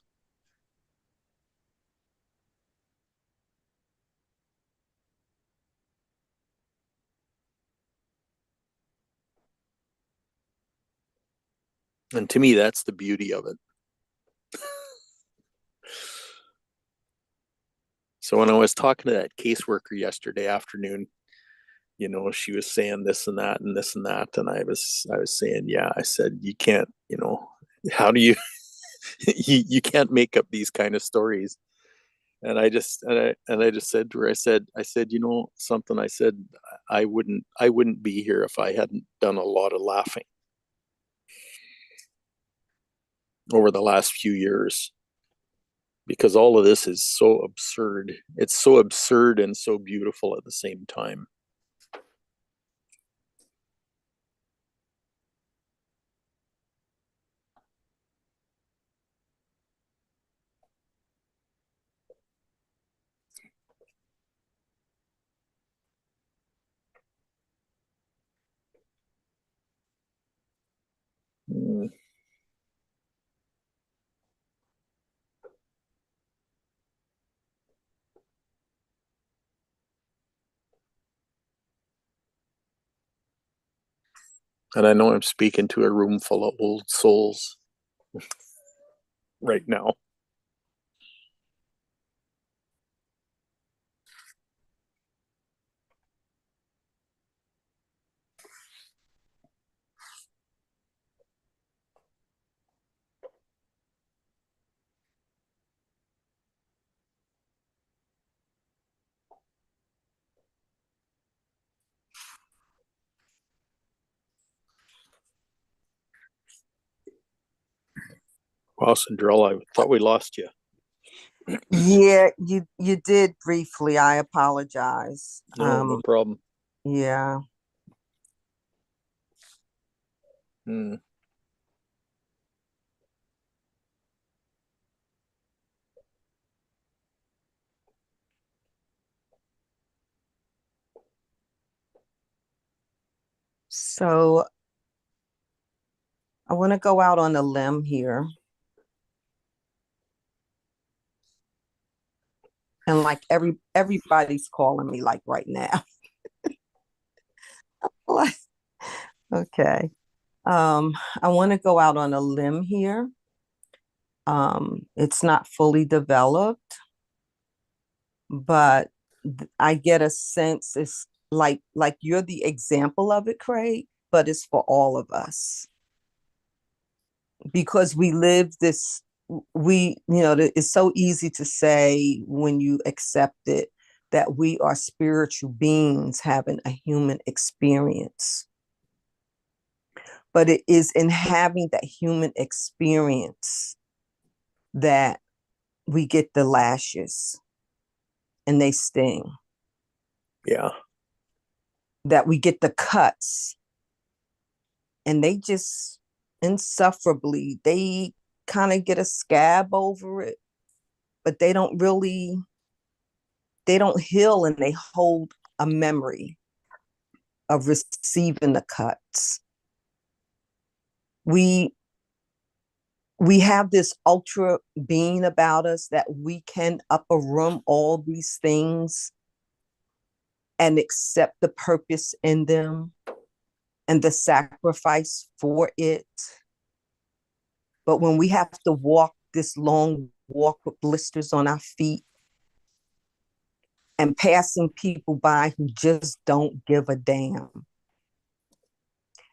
And to me, that's the beauty of it. So when I was talking to that caseworker yesterday afternoon, you know, she was saying this and that and this and that, and I was saying, yeah, I said, you can't, you know, how do you you can't make up these kind of stories. And I just said to her, I said, you know something, I said, I wouldn't be here if I hadn't done a lot of laughing over the last few years, because all of this is so absurd. It's so absurd and so beautiful at the same time. Mm. And I know I'm speaking to a room full of old souls right now. Wow, Cinderella, I thought we lost you. Yeah, you did briefly. I apologize. No problem. Yeah. Mm. So I want to go out on a limb here. And like everybody's calling me like right now. Like, okay. I want to go out on a limb here. It's not fully developed, but I get a sense it's like you're the example of it, Craig, but it's for all of us. Because we live this, it's so easy to say when you accept it that we are spiritual beings having a human experience. But it is in having that human experience that we get the lashes and they sting. Yeah. That we get the cuts and they just insufferably, they kind of get a scab over it, but they don't heal and they hold a memory of receiving the cuts. We have this ultra being about us that we can upper room all these things and accept the purpose in them and the sacrifice for it. But when we have to walk this long walk with blisters on our feet and passing people by who just don't give a damn.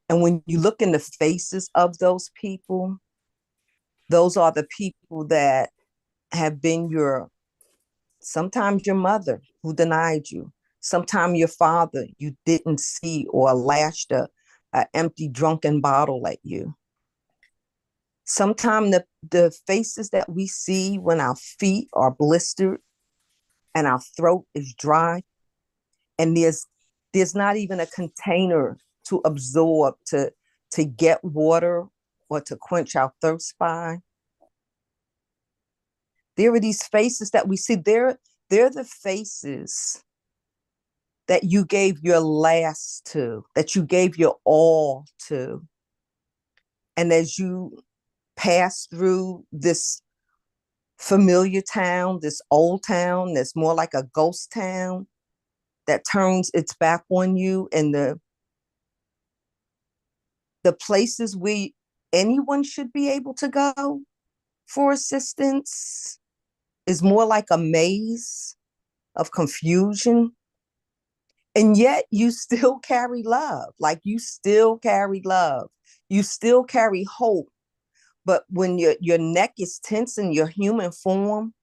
And when you look in the faces of those people, those are the people that have been sometimes your mother who denied you, sometimes your father you didn't see or lashed a empty drunken bottle at you. Sometimes the faces that we see when our feet are blistered and our throat is dry and there's not even a container to absorb, to get water or to quench our thirst by. There are these faces that we see. They're the faces that you gave your last to, that you gave your all to. And as you pass through this familiar town, this old town that's more like a ghost town that turns its back on you, and the places where anyone should be able to go for assistance is more like a maze of confusion. And yet you still carry love. Like you still carry love. You still carry hope. But when your neck is tense in your human form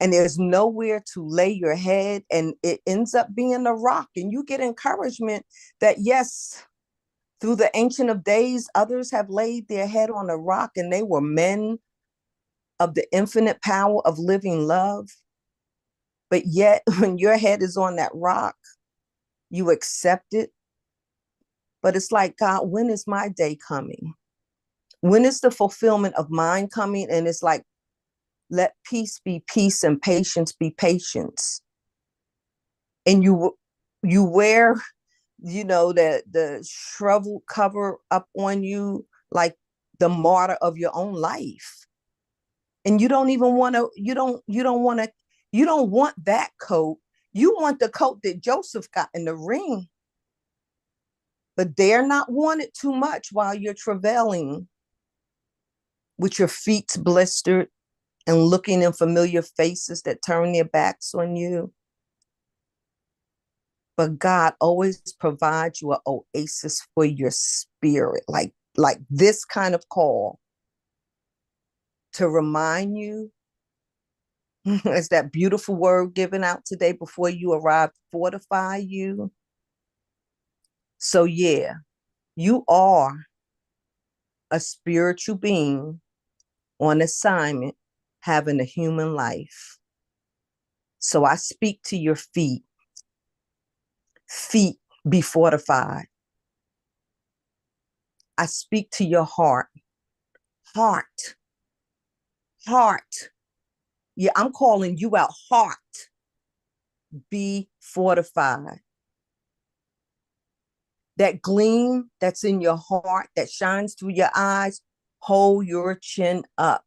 and there's nowhere to lay your head and it ends up being a rock, and you get encouragement that yes, through the Ancient of Days, others have laid their head on a rock and they were men of the infinite power of living love. But yet when your head is on that rock, you accept it. But it's like, God, when is my day coming? When is the fulfillment of mine coming? And it's like, let peace be peace and patience be patience. And you wear, the shrivel cover up on you like the martyr of your own life. And you don't even want to, you don't want that coat. You want the coat that Joseph got in the ring. But dare not want it too much while you're travailing with your feet blistered and looking in familiar faces that turn their backs on you. But God always provides you an oasis for your spirit, like this kind of call to remind you, as that beautiful word given out today before you arrive, fortify you. So yeah, you are a spiritual being on assignment, having a human life. So I speak to your feet. Feet, be fortified. I speak to your heart. Heart. Yeah, I'm calling you out. Heart, be fortified. That gleam that's in your heart, that shines through your eyes, hold your chin up.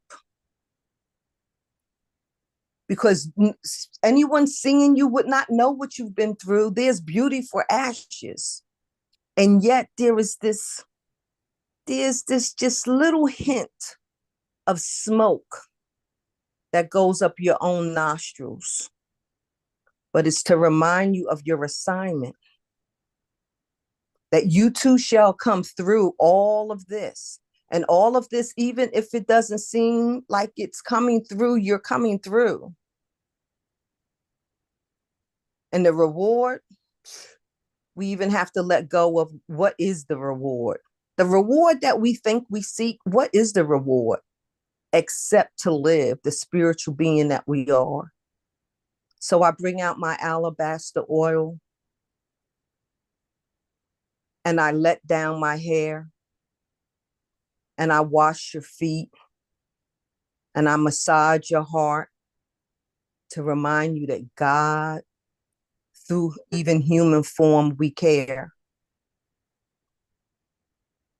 Because anyone seeing you would not know what you've been through. There's beauty for ashes. And yet there's this just little hint of smoke that goes up your own nostrils. But it's to remind you of your assignment, that you too shall come through all of this. And all of this, even if it doesn't seem like it's coming through, you're coming through. And the reward, we even have to let go of what is the reward. The reward that we think we seek, what is the reward? Except to live the spiritual being that we are. So I bring out my alabaster oil and I let down my hair and I wash your feet and I massage your heart to remind you that God through even human form, we care.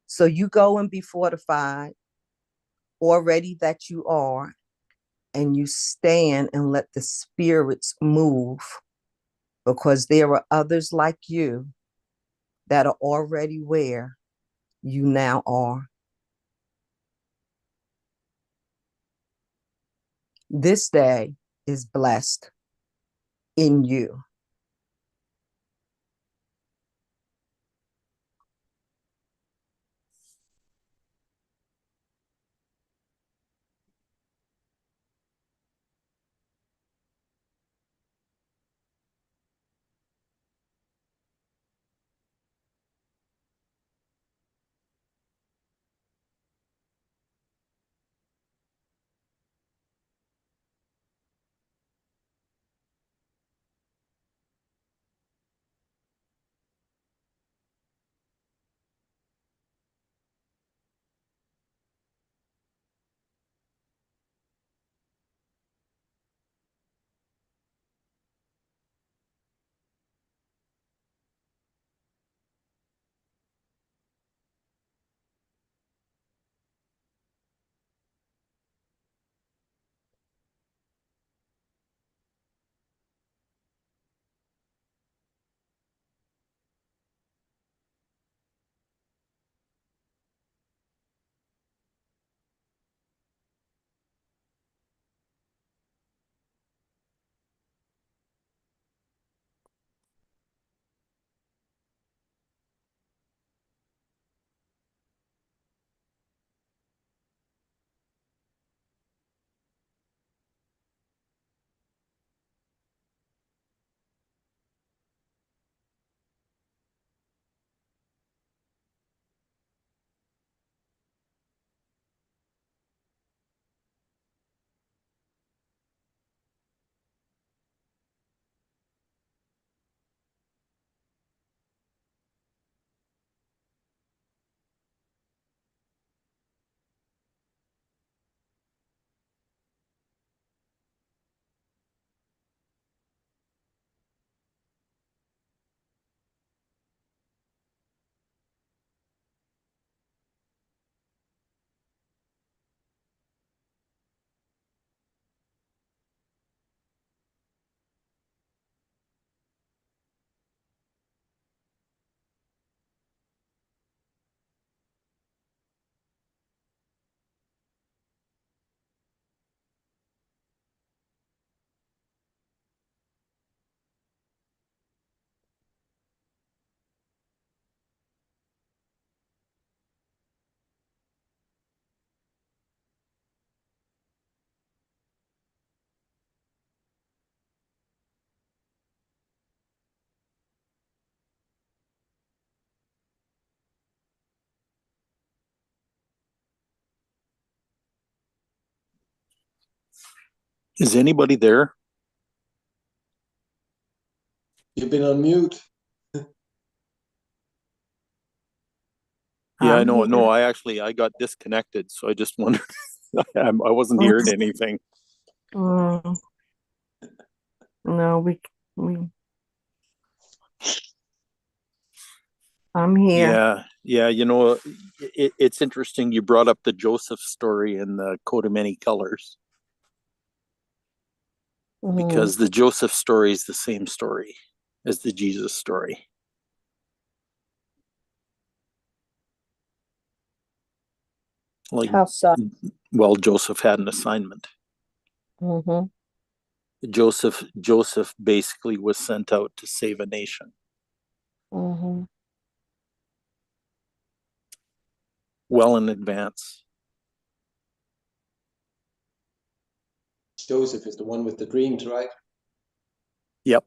So you go and be fortified, already that you are, and you stand and let the spirits move, because there are others like you that are already where you now are. This day is blessed in you. Is anybody there? You've been on mute. Yeah, I I'm know. here. No, I got disconnected, so I just wondered. I wasn't hearing anything. Mm, no, we. I'm here. Yeah. It's interesting. You brought up the Joseph story in the Coat of Many Colors, because the Joseph story is the same story as the Jesus story. Like, How so? well, Joseph had an assignment. Mm-hmm. Joseph basically was sent out to save a nation. Mm-hmm. Well in advance. Joseph is the one with the dreams, right? Yep.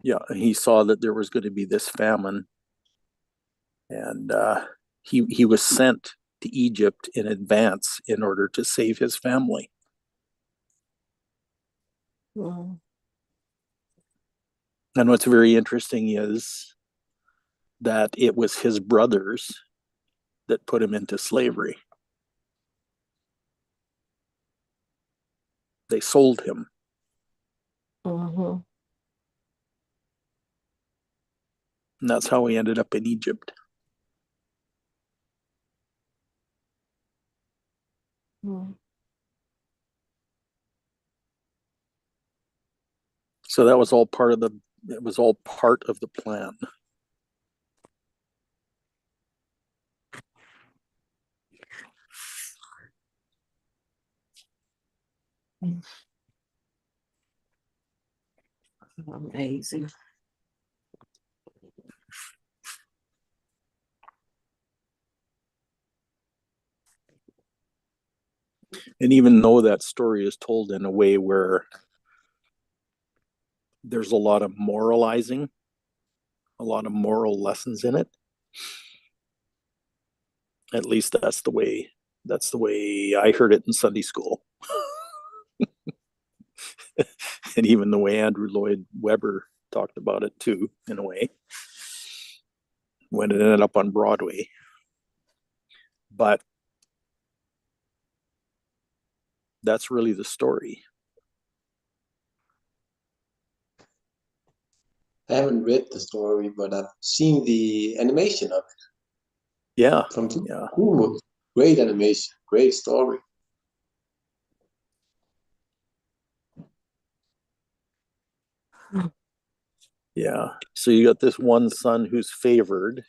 Yeah, he saw that there was going to be this famine, and he was sent to Egypt in advance in order to save his family. Mm-hmm. And what's very interesting is that it was his brothers that put him into slavery. They sold him. Mm-hmm. And that's how we ended up in Egypt. Mm-hmm. So that was all part of it was all part of the plan. Amazing. And even though that story is told in a way where there's a lot of moralizing, a lot of moral lessons in it, at least that's the way I heard it in Sunday school. And even the way Andrew Lloyd Webber talked about it too, in a way, when it ended up on Broadway. But that's really the story. I haven't read the story, but I've seen the animation of it Yeah. from Yeah. Great animation, great story. Yeah. So you got this one son who's favored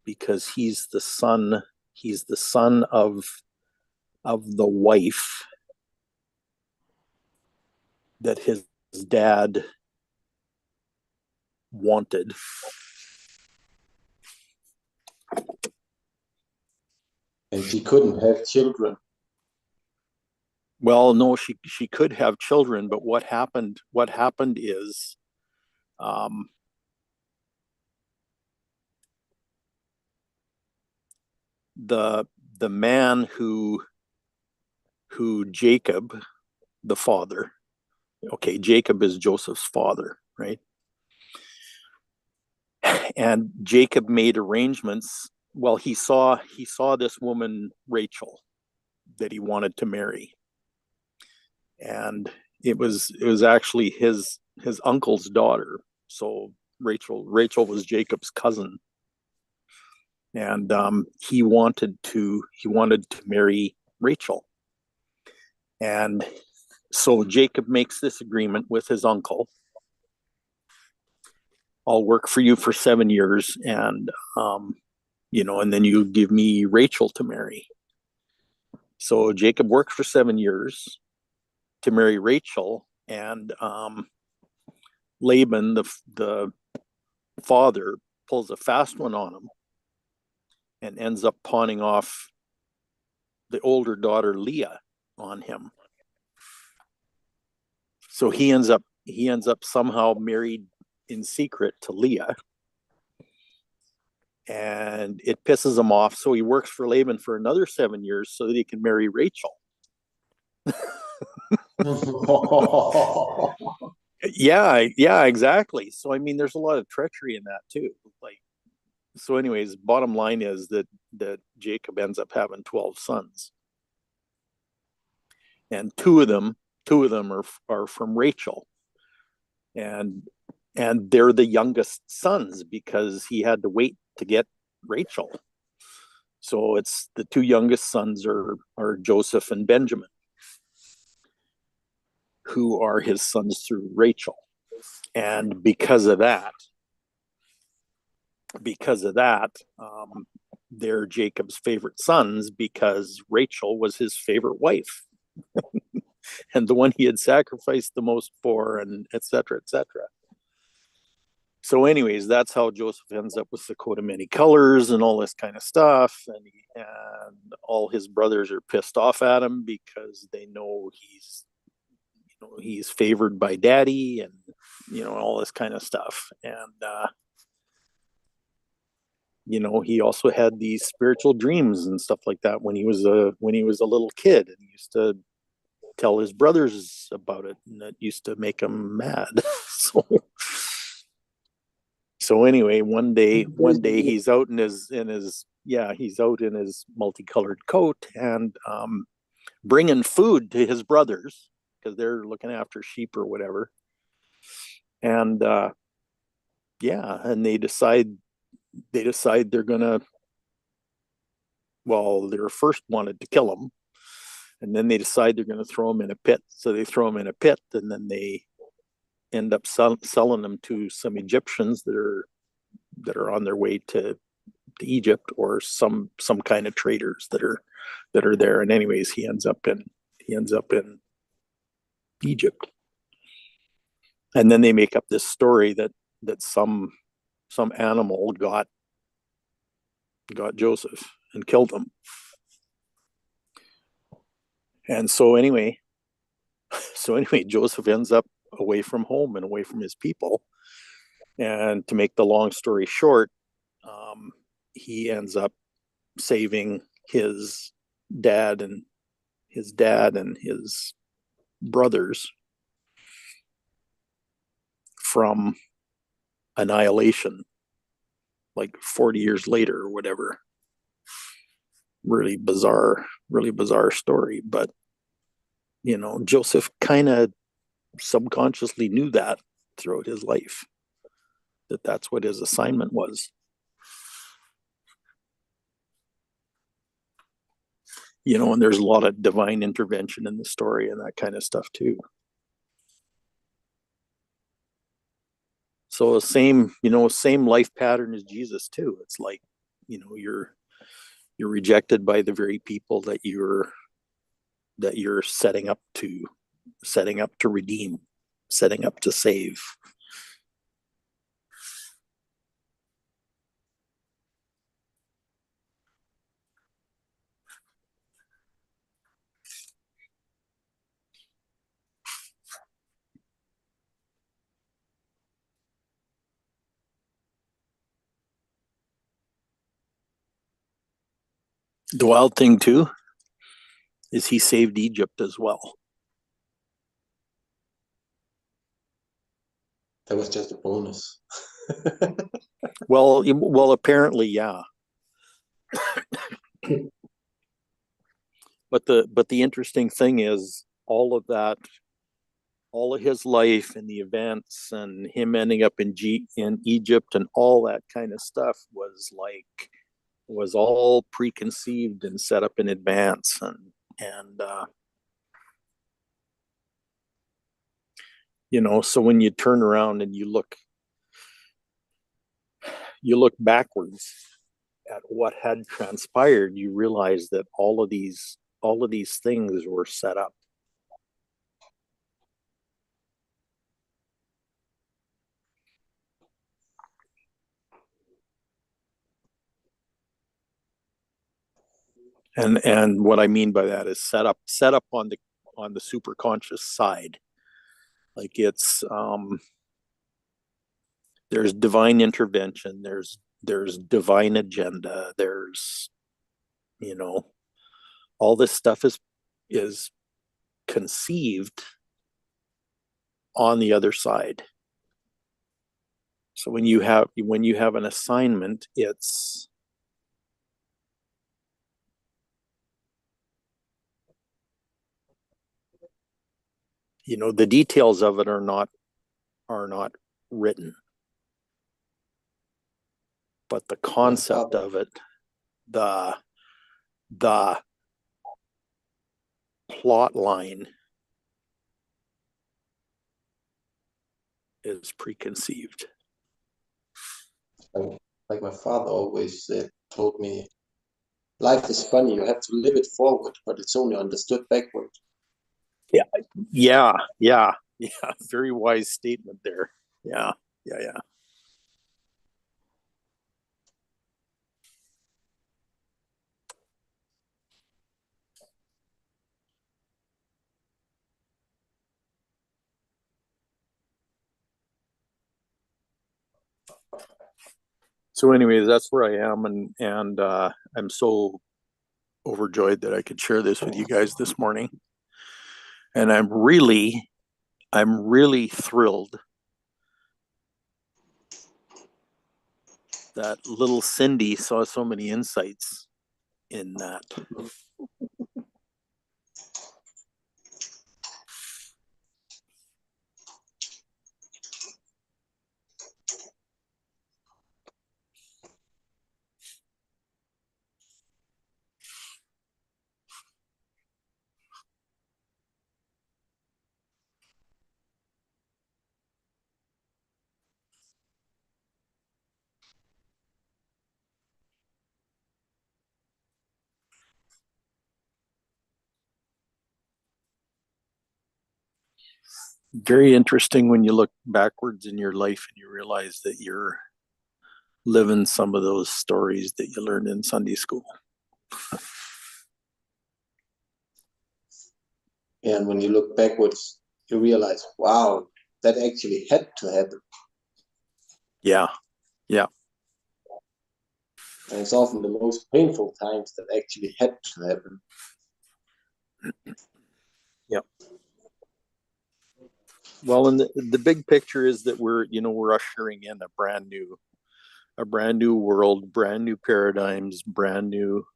because he's the son of the wife that his dad wanted. And she couldn't have children. Well, no, she could have children, but what happened is the man who Jacob, the father, okay, Jacob is Joseph's father, right? And Jacob made arrangements. Well, he saw this woman, Rachel, that he wanted to marry. And it was actually his uncle's daughter. So Rachel was Jacob's cousin. And he wanted to marry Rachel. And so Jacob makes this agreement with his uncle. I'll work for you for 7 years, and and then you give me Rachel to marry. So Jacob works for 7 years to marry Rachel, and Laban, the father, pulls a fast one on him and ends up pawning off the older daughter Leah on him. So he ends up somehow married in secret to Leah, and it pisses him off. So he works for Laban for another 7 years so that he can marry Rachel. Yeah, exactly. So I mean, there's a lot of treachery in that too. Like, so anyways, bottom line is that Jacob ends up having 12 sons, and two of them are from Rachel, and they're the youngest sons because he had to wait to get Rachel. So it's the two youngest sons are Joseph and Benjamin, who are his sons through Rachel. And because of that, they're Jacob's favorite sons because Rachel was his favorite wife and the one he had sacrificed the most for, and etc., etc. So anyways, that's how Joseph ends up with the coat of many colors and all this kind of stuff. And all his brothers are pissed off at him because they know he's favored by daddy, and all this kind of stuff. And he also had these spiritual dreams and stuff like that when he was a little kid, and he used to tell his brothers about it, and that used to make him mad. So anyway, one day he's out in his multicolored coat and bringing food to his brothers because they're looking after sheep or whatever. And yeah, and they decide they're gonna, well, they first wanted to kill him, and then they decide they're going to throw him in a pit. So they throw him in a pit, and then they end up selling him to some Egyptians that are on their way to Egypt, or some kind of traders that are there. And anyways, he ends up in Egypt. And then they make up this story that some animal got Joseph and killed him. And so anyway, Joseph ends up away from home and away from his people. And to make the long story short, he ends up saving his dad and his brothers from annihilation, like 40 years later or whatever. Really bizarre story. But Joseph kind of subconsciously knew that throughout his life, that's what his assignment was. And there's a lot of divine intervention in the story and that kind of stuff too. So same life pattern as Jesus too. It's like, you're rejected by the very people that you're setting up to redeem, setting up to save. The wild thing too is he saved Egypt as well. That was just a bonus. Well, apparently, yeah. But the interesting thing is all of his life and the events and him ending up in Egypt and all that kind of stuff was all preconceived and set up in advance, and so when you turn around and you look backwards at what had transpired, you realize that all of these things were set up. And what I mean by that is set up on the super conscious side. Like it's there's divine intervention, there's divine agenda, there's all this stuff is conceived on the other side. So when you have an assignment, it's the details of it are not written, but the concept of it, the plot line is preconceived. Like my father always told me, life is funny, you have to live it forward, but it's only understood backward. Yeah. Very wise statement there. Yeah. So anyways, that's where I am, and I'm so overjoyed that I could share this with you guys this morning. And I'm really thrilled that little Cindy saw so many insights in that. very interesting when you look backwards in your life and you realize that you're living some of those stories that you learned in Sunday school. And when you look backwards, you realize, wow, that actually had to happen. Yeah. Yeah. And it's often the most painful times that actually had to happen. Yep. Well, and the big picture is that we're ushering in a brand new world, brand new paradigms, brand new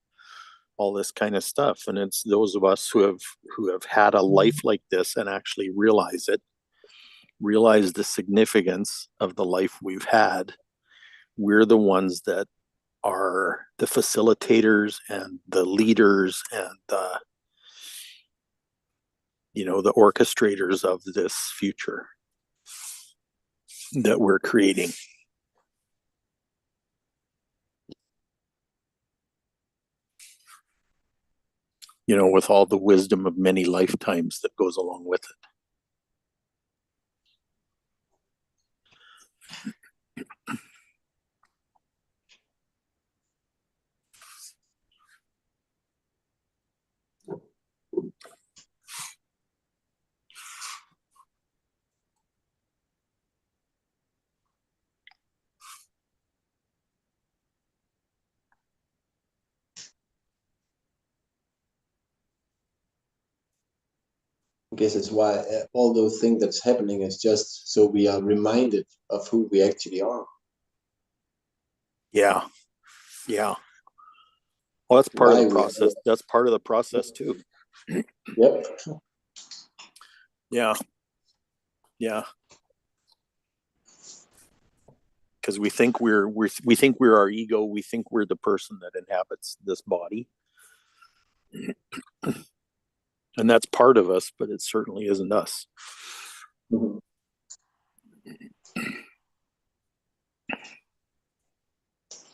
all this kind of stuff. And it's those of us who have had a life like this and actually realize the significance of the life we've had. We're the ones that are the facilitators and the leaders and the orchestrators of this future that we're creating. With all the wisdom of many lifetimes that goes along with it. I guess it's why all those things that's happening is just so we are reminded of who we actually are. Yeah. Yeah. Well, that's part of the process. That's part of the process too. Yep. Yeah. Yeah. Because we think we're our ego. We think we're the person that inhabits this body. And that's part of us, but it certainly isn't us. Mm-hmm.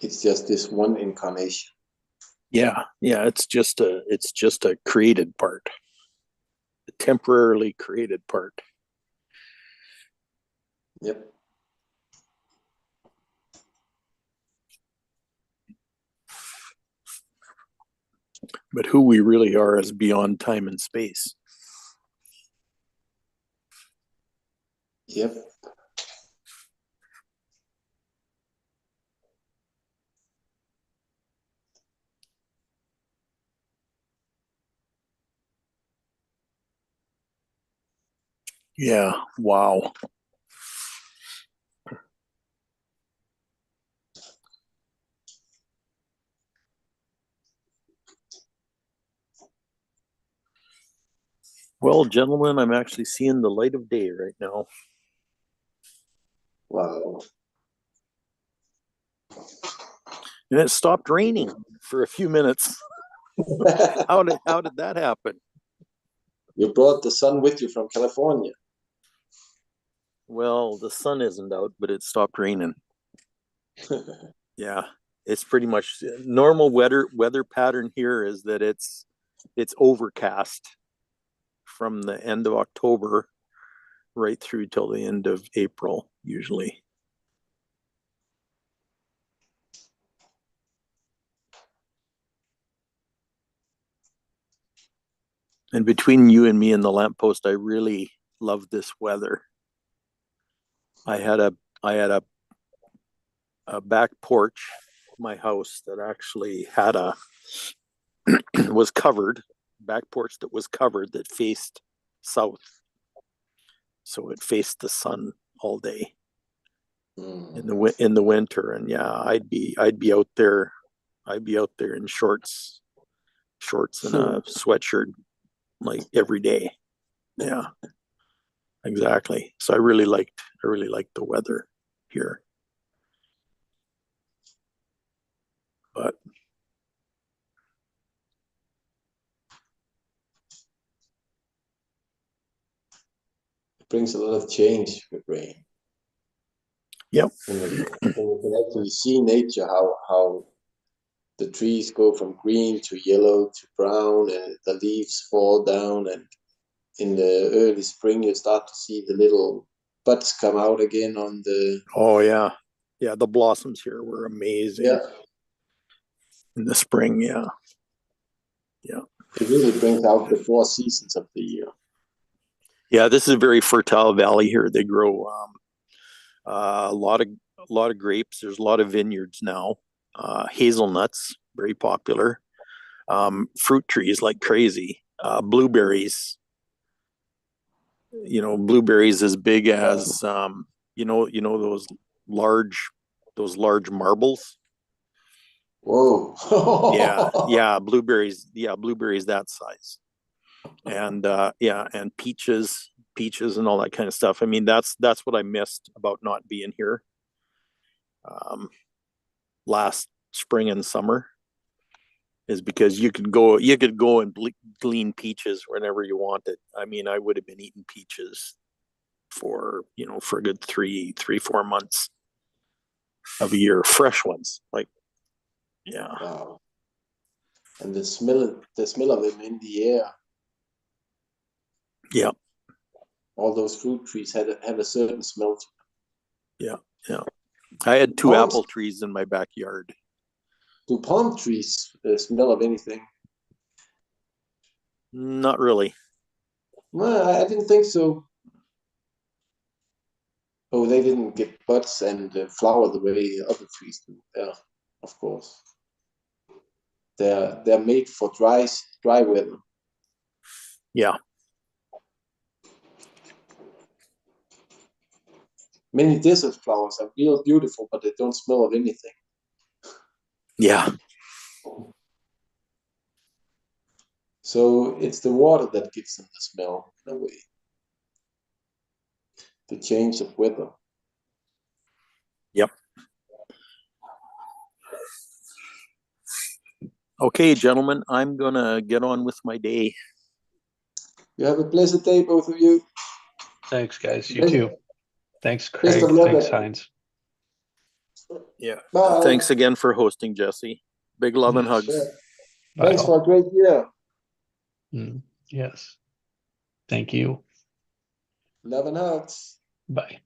It's just this one incarnation. Yeah. Yeah. It's just a created part. A temporarily created part. Yep. But who we really are is beyond time and space. Yep. Yeah. Wow. Well, gentlemen, I'm actually seeing the light of day right now. Wow. And it stopped raining for a few minutes. How did that happen? You brought the sun with you from California. Well, the sun isn't out, but it stopped raining. Yeah, it's pretty much normal weather pattern here is that it's overcast from the end of October right through till the end of April usually. And between you and me and the lamppost, I really love this weather. I had a back porch, my house that actually had was covered, back porch that was covered that faced south. So it faced the sun all day in the winter. And yeah, I'd be out there. I'd be out there in shorts and a sweatshirt like every day. Yeah, exactly. So I really liked the weather here. But it brings a lot of change with rain. Yep. And you can actually see nature, how the trees go from green to yellow to brown, and the leaves fall down, and in the early spring, you start to see the little buds come out again on the. Oh yeah, yeah. The blossoms here were amazing Yeah, in the spring. Yeah, it really brings out the 4 seasons of the year. yeah. This is a very fertile valley here. They grow a lot of grapes. There's a lot of vineyards now. Hazelnuts, very popular. Fruit trees like crazy. Blueberries. Blueberries as big as those large marbles. Whoa. Yeah, blueberries that size. And and peaches and all that kind of stuff. I mean, that's what I missed about not being here last spring and summer, is because you could go and glean peaches whenever you wanted. I mean, I would have been eating peaches for a good 4 months of a year, fresh ones. Like, yeah. Wow. And the smell of them in the air. Yeah. All those fruit trees have a certain smell to them. Yeah. I had 2 Palm- apple trees in my backyard. Do palm trees smell of anything? Not really. Well, I didn't think so. Oh, they didn't get buds and flower the way other trees do. Yeah, of course. They're made for dry weather. Yeah. Many desert flowers are real beautiful, but they don't smell of anything. Yeah. So it's the water that gives them the smell, in a way. The change of weather. Yep. Okay, gentlemen, I'm gonna get on with my day. You have a blessed day, both of you. Thanks, guys. You Best- too. Thanks, best Craig. of luck. Thanks, Heinz. Yeah. Bye. Thanks again for hosting, Jesse. Big love and Yes. hugs. Yeah. Bye Thanks all. for a great year. Yes. Thank you. Love and hugs. Bye.